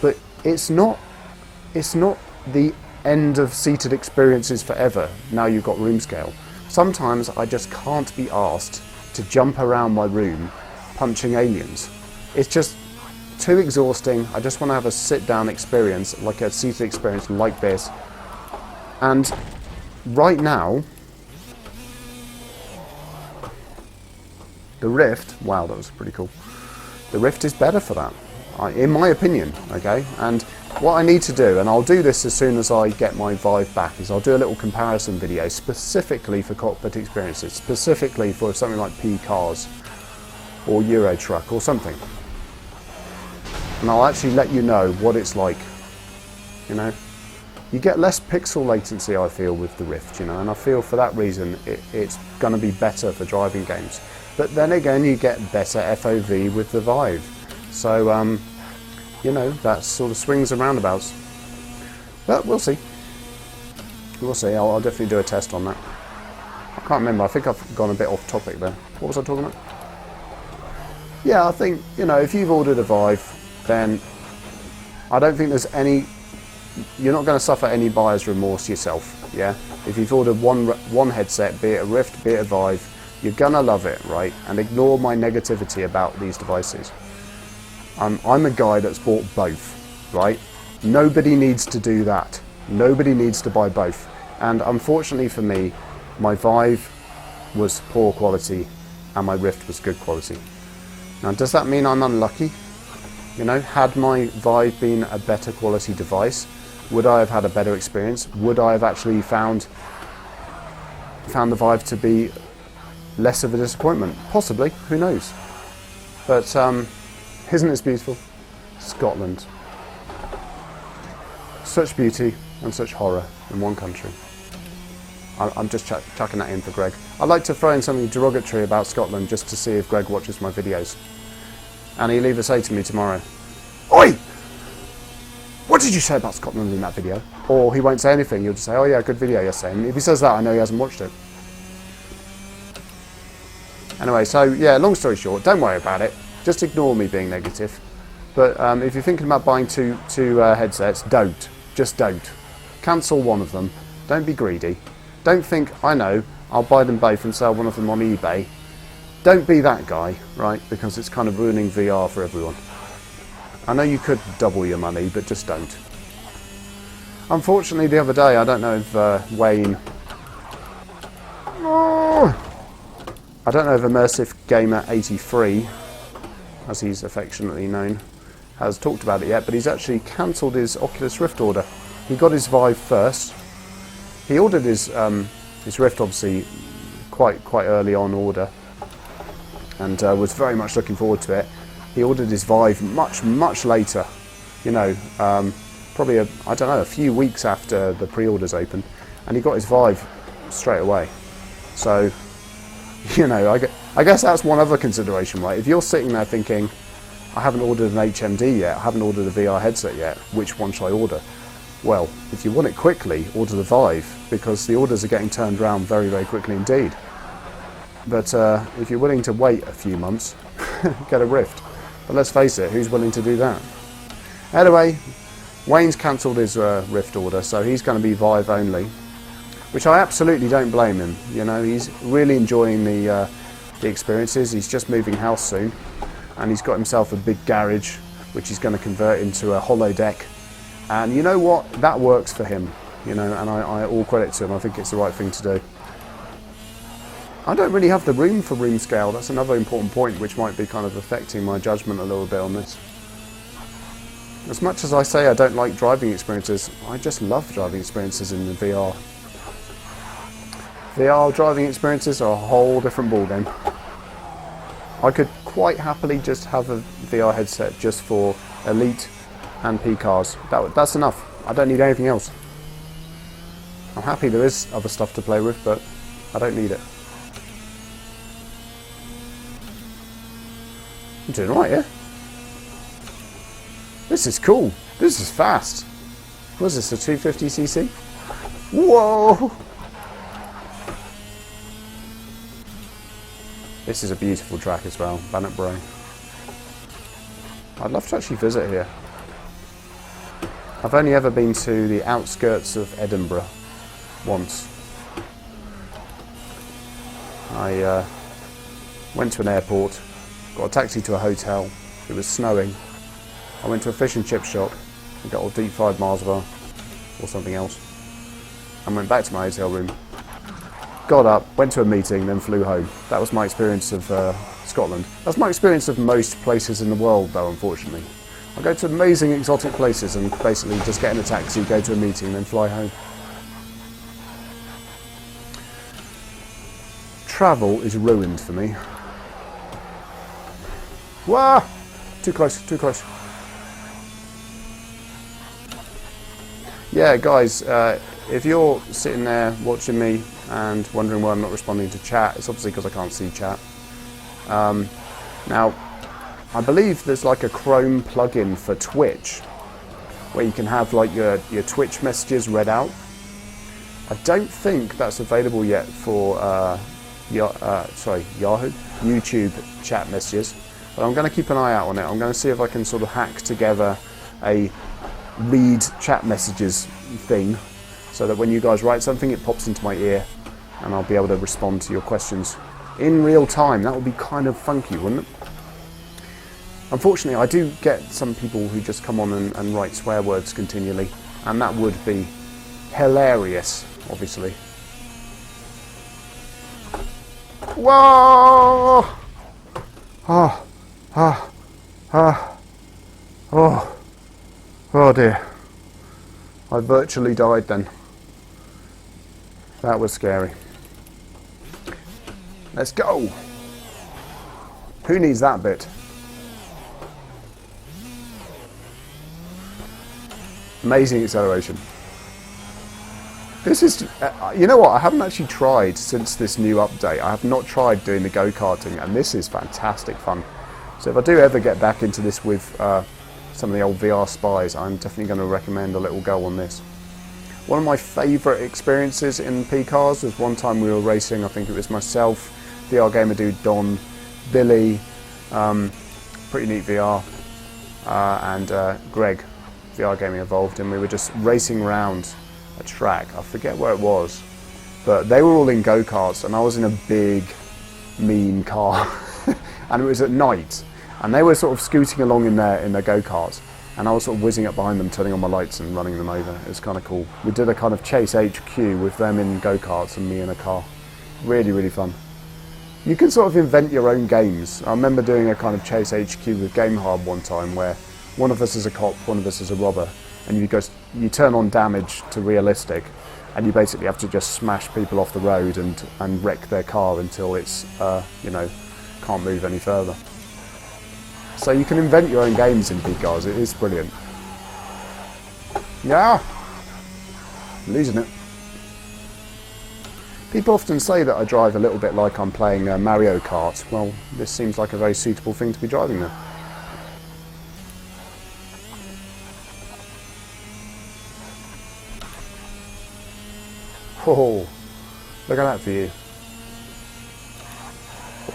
But it's not the end of seated experiences forever now you've got room scale. Sometimes I just can't be asked to jump around my room punching aliens. It's just too exhausting. I just want to have a sit-down experience, like a seated experience like this. And right now, the Rift, wow, that was pretty cool. The Rift is better for that, in my opinion, okay? And what I need to do, and I'll do this as soon as I get my Vive back, is I'll do a little comparison video specifically for cockpit experiences, specifically for something like P-Cars or Euro Truck or something. And I'll actually let you know what it's like, you know. You get less pixel latency, I feel, with the Rift, you know, and I feel for that reason it's going to be better for driving games. But then again, you get better FOV with the Vive. So, you know, that sort of swings and roundabouts. But we'll see. We'll see. I'll definitely do a test on that. I can't remember. I think I've gone a bit off topic there. What was I talking about? Yeah, I think, you know, if you've ordered a Vive, then I don't think there's any... You're not going to suffer any buyer's remorse yourself, yeah? If you've ordered one headset, be it a Rift, be it a Vive, you're going to love it, right? And ignore my negativity about these devices. I'm a guy that's bought both, right? Nobody needs to do that. Nobody needs to buy both. And unfortunately for me, my Vive was poor quality and my Rift was good quality. Now, does that mean I'm unlucky? You know, had my Vive been a better quality device, would I have had a better experience? Would I have actually found the Vive to be less of a disappointment? Possibly, who knows? But isn't this beautiful? Scotland. Such beauty and such horror in one country. I'm just chucking that in for Greg. I'd like to throw in something derogatory about Scotland just to see if Greg watches my videos. And he'll either say to me tomorrow, "Oi! What did you say about Scotland in that video?" Or he won't say anything, he'll just say, "Oh yeah, good video yesterday." And if he says that, I know he hasn't watched it. Anyway, so yeah, long story short, don't worry about it. Just ignore me being negative. But if you're thinking about buying two headsets, don't. Just don't. Cancel one of them. Don't be greedy. Don't think, I know, I'll buy them both and sell one of them on eBay. Don't be that guy, right? Because it's kind of ruining VR for everyone. I know you could double your money, but just don't. Unfortunately, the other day, I don't know if Wayne... I don't know if Immersive Gamer 83, as he's affectionately known, has talked about it yet, but he's actually cancelled his Oculus Rift order. He got his Vive first. He ordered his Rift obviously quite early on order, and was very much looking forward to it. He ordered his Vive much later, you know, probably a few weeks after the pre-orders opened, and he got his Vive straight away. So, you know, I guess that's one other consideration, right? If you're sitting there thinking, I haven't ordered an HMD yet, I haven't ordered a VR headset yet, which one shall I order? Well, if you want it quickly, order the Vive, because the orders are getting turned around very, very quickly indeed. But if you're willing to wait a few months, get a Rift. But let's face it, who's willing to do that? Anyway, Wayne's cancelled his Rift order, so he's going to be Vive only. which I absolutely don't blame him. You know, he's really enjoying the experiences. He's just moving house soon, and he's got himself a big garage, which he's going to convert into a hollow deck. And you know what? That works for him. You know, and I all credit to him. I think it's the right thing to do. I don't really have the room for room scale. That's another important point, which might be kind of affecting my judgment a little bit on this. As much as I say I don't like driving experiences, I just love driving experiences in the VR. VR driving experiences are a whole different ballgame. I could quite happily just have a VR headset just for Elite and P cars. That's enough. I don't need anything else. I'm happy there is other stuff to play with, but I don't need it. I'm doing right, yeah? This is cool. This is fast. What is this, a 250cc? Whoa! This is a beautiful track as well, Bannochbrae. I'd love to actually visit here. I've only ever been to the outskirts of Edinburgh once. I went to an airport, got a taxi to a hotel. It was snowing. I went to a fish and chip shop and got a deep fried Mars bar or something else, and went back to my hotel room. Got up, went to a meeting, then flew home. That was my experience of Scotland. That's my experience of most places in the world, though, unfortunately. I go to amazing exotic places and basically just get in a taxi, go to a meeting, then fly home. Travel is ruined for me. Wah! Too close, too close. Yeah, guys, if you're sitting there watching me and wondering why I'm not responding to chat, it's obviously because I can't see chat. Now, I believe there's like a Chrome plugin for Twitch where you can have like your Twitch messages read out. I don't think that's available yet for Yahoo, YouTube chat messages, but I'm going to keep an eye out on it. I'm going to see if I can sort of hack together a read chat messages thing so that when you guys write something, it pops into my ear and I'll be able to respond to your questions in real time. That would be kind of funky, wouldn't it? Unfortunately, I do get some people who just come on and write swear words continually, and that would be hilarious, obviously. Whoa! Oh dear. I virtually died then. That was scary. Let's go! Who needs that bit? Amazing acceleration. This is, you know what, I haven't actually tried since this new update. I have not tried doing the go-karting, and this is fantastic fun. So if I do ever get back into this with some of the old VR spies, I'm definitely going to recommend a little go on this. One of my favourite experiences in P-Cars was one time we were racing. I think it was myself, VR Gamer Dude Don, Billy, pretty neat VR, and Greg, VR Gaming Evolved, and we were just racing around a track. I forget where it was, but they were all in go-karts and I was in a big mean car and it was at night and they were sort of scooting along in their go-karts and I was sort of whizzing up behind them, turning on my lights and running them over. It was kind of cool. We did a kind of chase HQ with them in go-karts and me in a car. Really, really fun. You can sort of invent your own games. I remember doing a kind of chase HQ with Game Hub one time where one of us is a cop, one of us is a robber, and you turn on damage to realistic, and you basically have to just smash people off the road and wreck their car until it's can't move any further. So you can invent your own games in P-Cars. It is brilliant. Yeah, losing it. People often say that I drive a little bit like I'm playing Mario Kart. Well, this seems like a very suitable thing to be driving there. Oh, look at that view.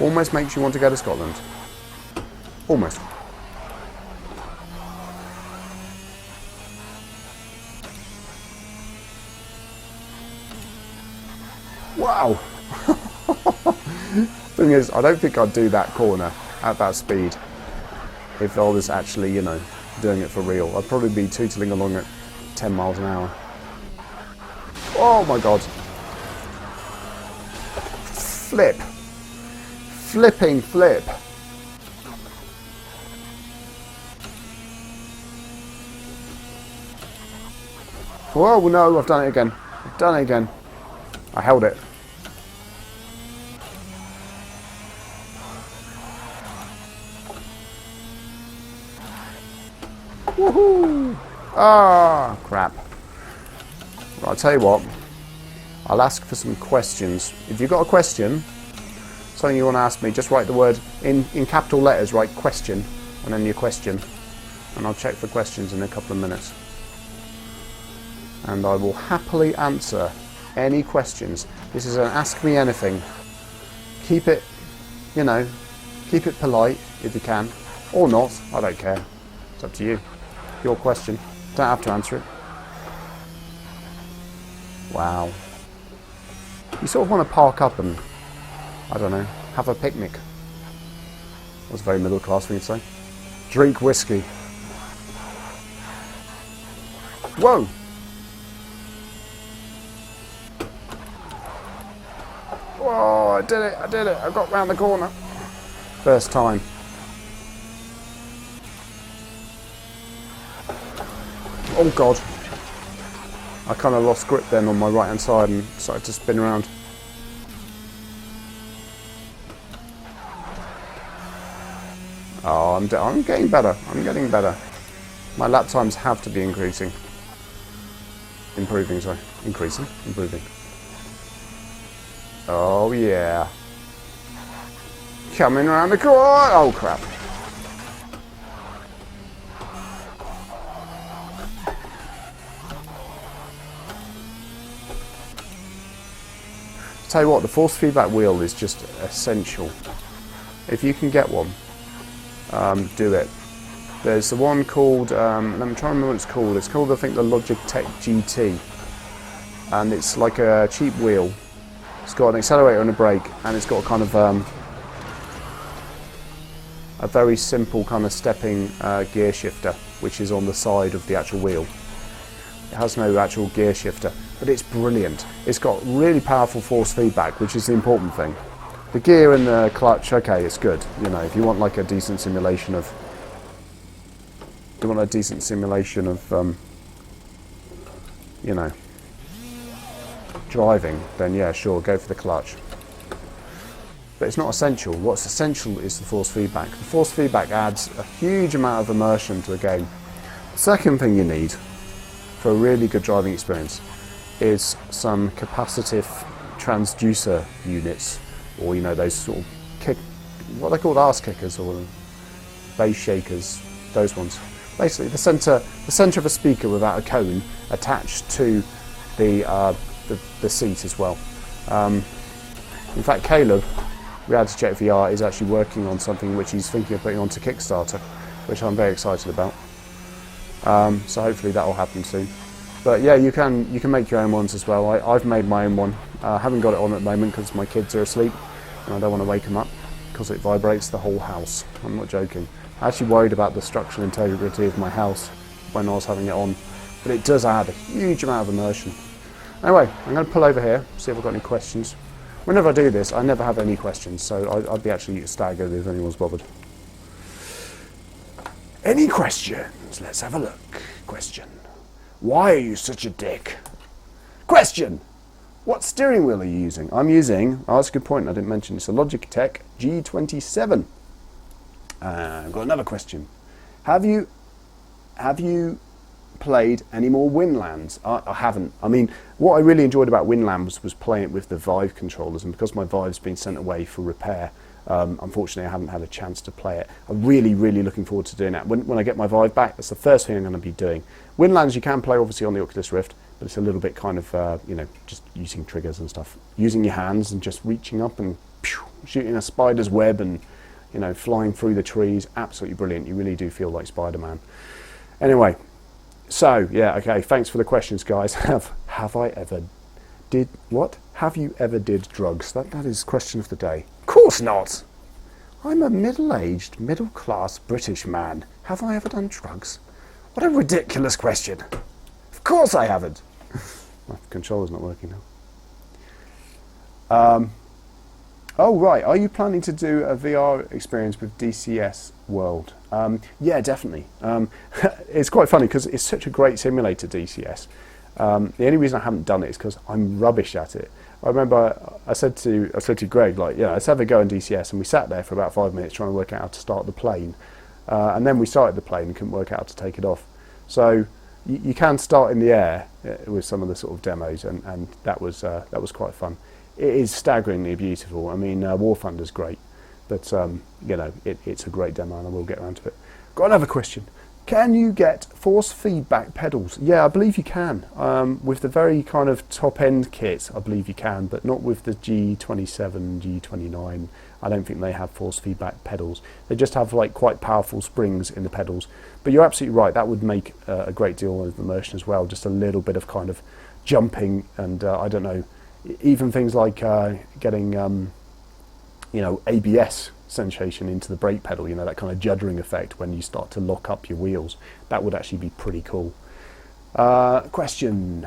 Almost makes you want to go to Scotland. Almost. Wow. Thing is, I don't think I'd do that corner at that speed if I was actually, you know, doing it for real. I'd probably be tootling along at 10 miles an hour. Oh my god. Flip. Flipping flip. Whoa, no, I've done it again. I've done it again. I held it. Woohoo! Ah, crap. Right, I'll tell you what. I'll ask for some questions. If you've got a question, something you want to ask me, just write the word in capital letters, write question, and then your question. And I'll check for questions in a couple of minutes. And I will happily answer any questions. This is an ask me anything. Keep it, you know, keep it polite if you can. Or not, I don't care. It's up to you. Your question. Don't have to answer it. Wow. You sort of want to park up and, I don't know, have a picnic. That's a very middle class thing to say. Drink whiskey. Whoa! Whoa, I did it, I got round the corner. First time. Oh god. I kind of lost grip then on my right hand side and started to spin around. Oh, I'm getting better, I'm getting better. My lap times have to be increasing. Improving, sorry. Increasing, improving. Oh yeah. Coming around the corner. Oh crap. Tell you what, the force feedback wheel is just essential. If you can get one, do it. There's the one called, I'm trying to remember what it's called. It's called, I think, the Logitech GT. And it's like a cheap wheel. It's got an accelerator and a brake, and it's got kind of a very simple kind of stepping gear shifter, which is on the side of the actual wheel. It has no actual gear shifter, but it's brilliant. It's got really powerful force feedback, which is the important thing. The gear and the clutch, okay, it's good. You know, if you want like a decent simulation of, you know, driving, then yeah, sure, go for the clutch. But it's not essential. What's essential is the force feedback. The force feedback adds a huge amount of immersion to a game. The second thing you need for a really good driving experience is some capacitive transducer units, or you know, those sort of what are they called, arse kickers or bass shakers, those ones. Basically the center of a speaker without a cone attached to the seat as well. In fact, Caleb, Reality Check VR, is actually working on something which he's thinking of putting onto Kickstarter, which I'm very excited about. So hopefully that will happen soon. But yeah, you can make your own ones as well. I've made my own one. I haven't got it on at the moment because my kids are asleep and I don't want to wake them up because it vibrates the whole house. I'm not joking. I actually worried about the structural integrity of my house when I was having it on, but it does add a huge amount of immersion. Anyway, I'm going to pull over here, see if I've got any questions. Whenever I do this, I never have any questions, so I'd be actually staggered if anyone's bothered. Any questions? Let's have a look. Question. Why are you such a dick? Question. What steering wheel are you using? I'm using, oh, that's a good point, I didn't mention, it's a Logitech G27. I've got another question. Have you played any more Winlands? I haven't. I mean, what I really enjoyed about Winlands was playing it with the Vive controllers, and because my Vive's been sent away for repair, unfortunately I haven't had a chance to play it. I'm really looking forward to doing that. When I get my Vive back, that's the first thing I'm going to be doing. Winlands you can play obviously on the Oculus Rift, but it's a little bit kind of, you know, just using triggers and stuff. Using your hands and just reaching up and shooting a spider's web and, you know, flying through the trees. Absolutely brilliant. You really do feel like Spider-Man. Anyway, so yeah, okay, thanks for the questions, guys. Have I ever Have you ever did drugs? That is question of the day. Of course not! I'm a middle-aged, middle-class British man. Have I ever done drugs? What a ridiculous question. Of course I haven't. My controller's not working now. Oh, right. Are you planning to do a VR experience with DCS World? Yeah, definitely. It's quite funny because it's such a great simulator, DCS. The only reason I haven't done it is because I'm rubbish at it. I remember I said to Greg, like, yeah, let's have a go in DCS, and we sat there for about 5 minutes trying to work out how to start the plane. And then we started the plane and couldn't work out how to take it off. So you can start in the air with some of the sort of demos, and that was quite fun. It is staggeringly beautiful. I mean, War Thunder's great, but you know, it's a great demo, and I will get around to it. Got another question. Can you get force feedback pedals? Yeah, I believe you can. With the very kind of top end kit, I believe you can, but not with the G27, G29. I don't think they have force feedback pedals. They just have like quite powerful springs in the pedals. But you're absolutely right, that would make a great deal of immersion as well. Just a little bit of kind of jumping and I don't know, even things like getting you know, ABS sensation into the brake pedal, you know, that kind of juddering effect when you start to lock up your wheels. That would actually be pretty cool. Question: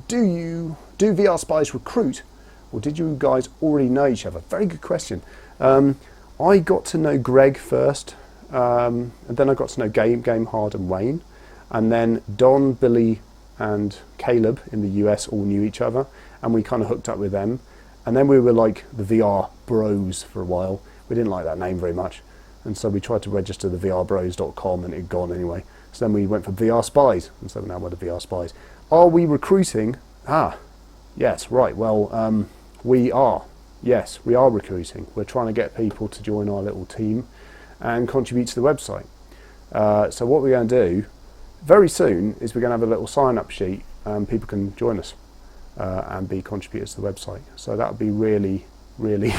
do VR spies recruit, or did you guys already know each other? Very good question. I got to know Greg first, and then I got to know Gamehard and Wayne, and then Don, Billy and Caleb in the US all knew each other, and we kind of hooked up with them. And then we were like the VR bros for a while. We didn't like that name very much, and so we tried to register the vrbros.com, and it had gone anyway. So then we went for VR Spies, and so now we're the VR Spies. Are we recruiting? Yes, right. Well, we are. Yes, we are recruiting. We're trying to get people to join our little team and contribute to the website. So what we're going to do very soon is we're going to have a little sign-up sheet, and people can join us and be contributors to the website. So that would be really, really...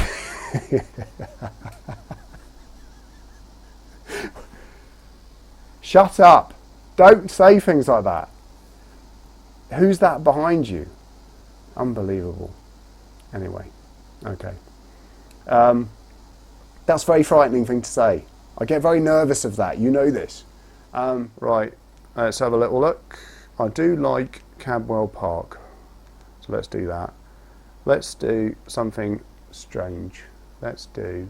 Shut up! Don't say things like that. Who's that behind you? Unbelievable. Anyway, okay. That's a very frightening thing to say. I get very nervous of that. You know this. Right. Let's have a little look. I do like Cadwell Park, so let's do that. Let's do something strange. Let's do...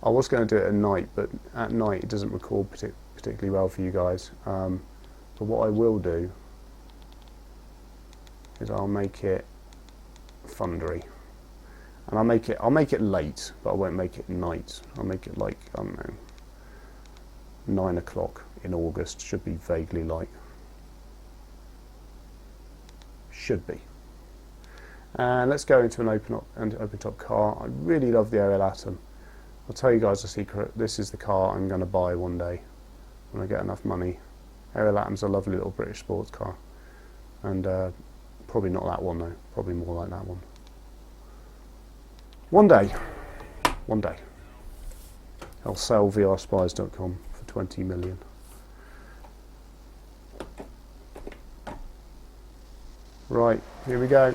I was going to do it at night, but at night it doesn't record particularly well for you guys. But what I will do is I'll make it thundery, and I'll make it late, but I won't make it night. I'll make it like, I don't know, 9 o'clock in August. Should be vaguely light. Should be. And let's go into an open top car. I really love the Aerial Atom. I'll tell you guys a secret. This is the car I'm going to buy one day when I get enough money. Aerial Atom's a lovely little British sports car, and probably not that one though. Probably more like that one. One day, I'll sell vrspies.com for 20 million. Right, here we go.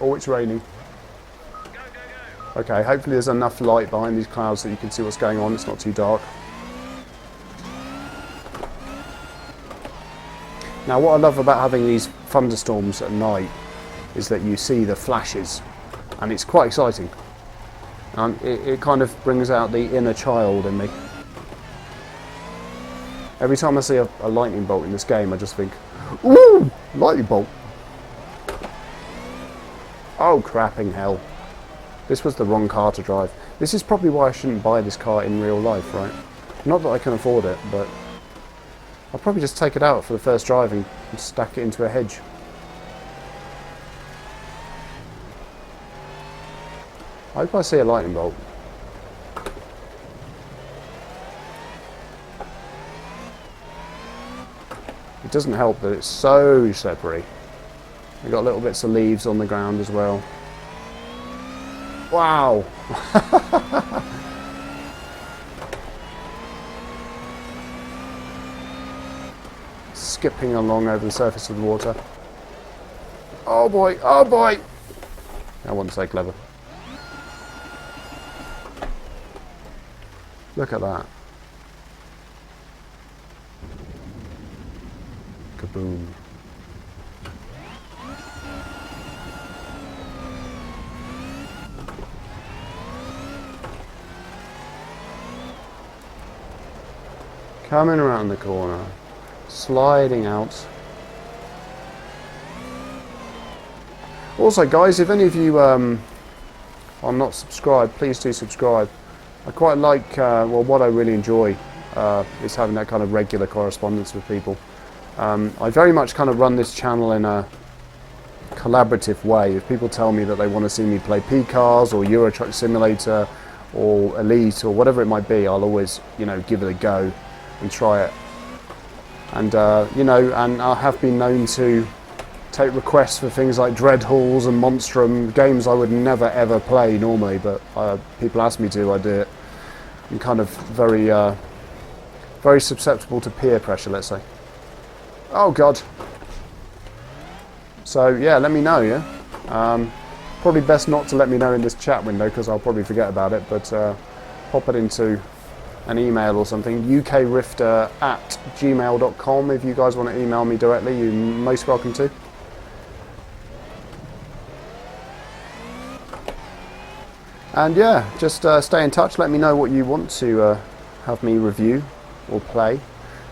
Oh, it's raining. Okay, hopefully there's enough light behind these clouds that you can see what's going on. It's not too dark. Now, what I love about having these thunderstorms at night is that you see the flashes, and it's quite exciting. It kind of brings out the inner child in me. Every time I see a lightning bolt in this game, I just think, ooh, lightning bolt. Oh, crapping hell. This was the wrong car to drive. This is probably why I shouldn't buy this car in real life, right? Not that I can afford it, but I'll probably just take it out for the first driving and stack it into a hedge. I hope I see a lightning bolt. It doesn't help that it's so slippery. We've got little bits of leaves on the ground as well. Wow! Skipping along over the surface of the water. Oh boy, oh boy! I wouldn't say clever. Look at that. Kaboom. Coming around the corner, sliding out. Also guys, if any of you are not subscribed, please do subscribe. I quite like, well, what I really enjoy is having that kind of regular correspondence with people. I very much kind of run this channel in a collaborative way. If people tell me that they want to see me play P-Cars or Euro Truck Simulator or Elite or whatever it might be, I'll always, you know, give it a go and try it. And you know, and I have been known to take requests for things like Dreadhalls and Monstrum, games I would never ever play normally, but people ask me to, I do it. I'm kind of very very susceptible to peer pressure, let's say. Oh god. So yeah, let me know, yeah. Probably best not to let me know in this chat window because I'll probably forget about it, but pop it into an email or something, UKRifter@gmail.com. If you guys want to email me directly, you're most welcome to. And yeah, just stay in touch, let me know what you want to have me review or play.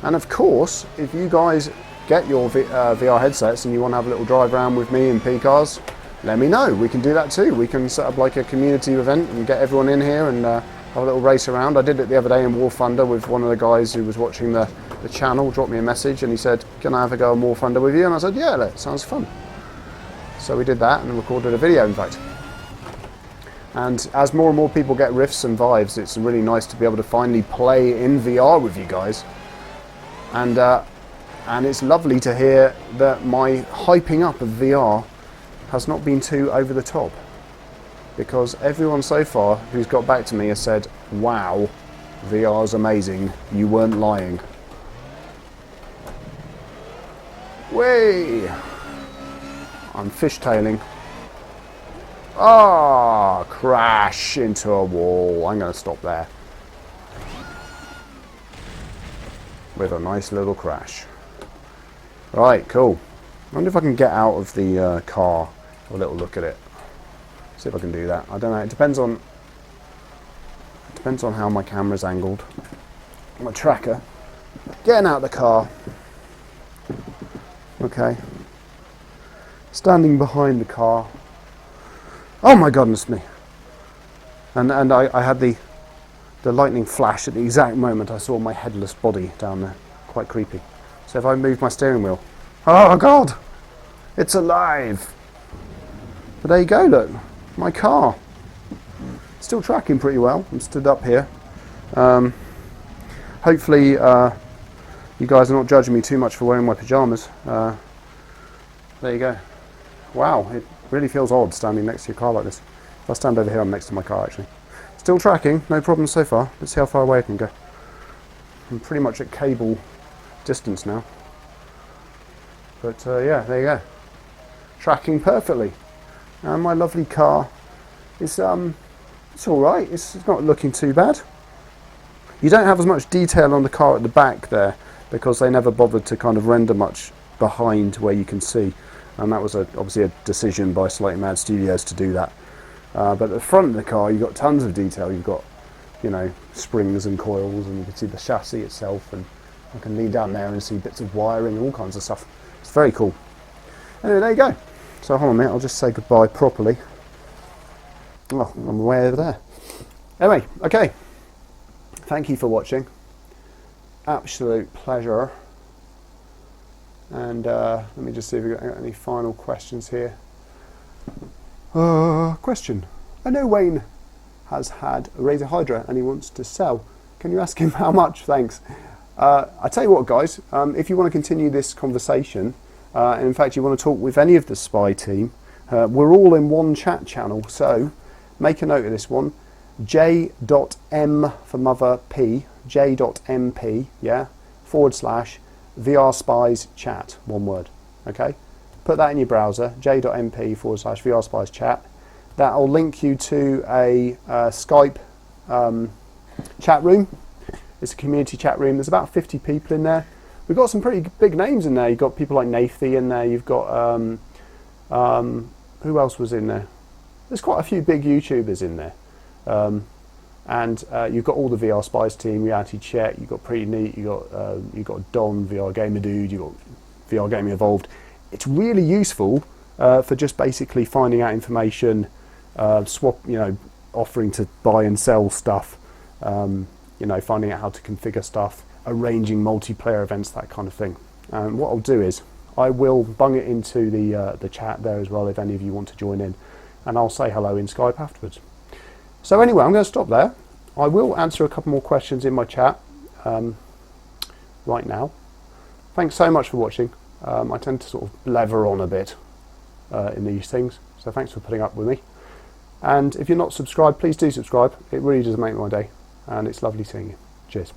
And of course, if you guys get your VR headsets and you want to have a little drive around with me in P-Cars, let me know, we can do that too. We can set up like a community event and get everyone in here and have a little race around. I did it the other day in War Thunder with one of the guys who was watching the channel, dropped me a message and he said, can I have a go in War Thunder with you? And I said, yeah, that sounds fun. So we did that and recorded a video, in fact. And as more and more people get Rifts and Vives, it's really nice to be able to finally play in VR with you guys. And it's lovely to hear that my hyping up of VR has not been too over the top. Because everyone so far who's got back to me has said, wow, VR's amazing, you weren't lying. Whee! I'm fishtailing. Ah, crash into a wall. I'm going to stop there. With a nice little crash. Right, cool. I wonder if I can get out of the car. Have a little look at it. See if I can do that. I don't know. It depends on how my camera's angled. My tracker. Getting out of the car. Okay. Standing behind the car. Oh my goodness me! And I had the lightning flash at the exact moment I saw my headless body down there. Quite creepy. So if I move my steering wheel, oh god, it's alive! But there you go. Look, my car. Still tracking pretty well. I'm stood up here. Hopefully, you guys are not judging me too much for wearing my pajamas. There you go. Wow. Really feels odd standing next to your car like this. If I stand over here, I'm next to my car actually. Still tracking, no problems so far. Let's see how far away I can go. I'm pretty much at cable distance now. But yeah, there you go. Tracking perfectly. And my lovely car is it's alright, it's not looking too bad. You don't have as much detail on the car at the back there because they never bothered to kind of render much behind where you can see. And that was obviously a decision by Slightly Mad Studios to do that. But at the front of the car, you've got tons of detail. You've got, you know, springs and coils, and you can see the chassis itself, and I can lean down there and see bits of wiring and all kinds of stuff. It's very cool. Anyway, there you go. So hold on a minute, I'll just say goodbye properly. Oh, I'm way over there. Anyway, okay. Thank you for watching. Absolute pleasure. And let me just see if we've got any final questions here. Question. I know Wayne has had a Razor Hydra and he wants to sell. Can you ask him how much? Thanks. I tell you what, guys, if you want to continue this conversation, and in fact you want to talk with any of the Spy team, we're all in one chat channel, so make a note of this one. j.m for mother p, j.mp, yeah, / VR Spies chat, one word, okay? put that in your browser, j.mp/VRSpice chat. That'll link you to a Skype chat room. It's a community chat room. There's about 50 people in there. We've got some pretty big names in there. You've got people like Nathy in there. You've got who else was in there? There's quite a few big YouTubers in there. And you've got all the VR Spies team, Reality Check. You've got Pretty Neat. You've got Don, VR Gamer Dude. You've got VR Gaming Evolved. It's really useful for just basically finding out information, offering to buy and sell stuff. Finding out how to configure stuff, arranging multiplayer events, that kind of thing. And what I'll do is I will bung it into the chat there as well if any of you want to join in, and I'll say hello in Skype afterwards. So anyway, I'm going to stop there. I will answer a couple more questions in my chat right now. Thanks so much for watching. I tend to sort of lever on a bit in these things, so thanks for putting up with me. And if you're not subscribed, please do subscribe. It really does make my day, and it's lovely seeing you. Cheers.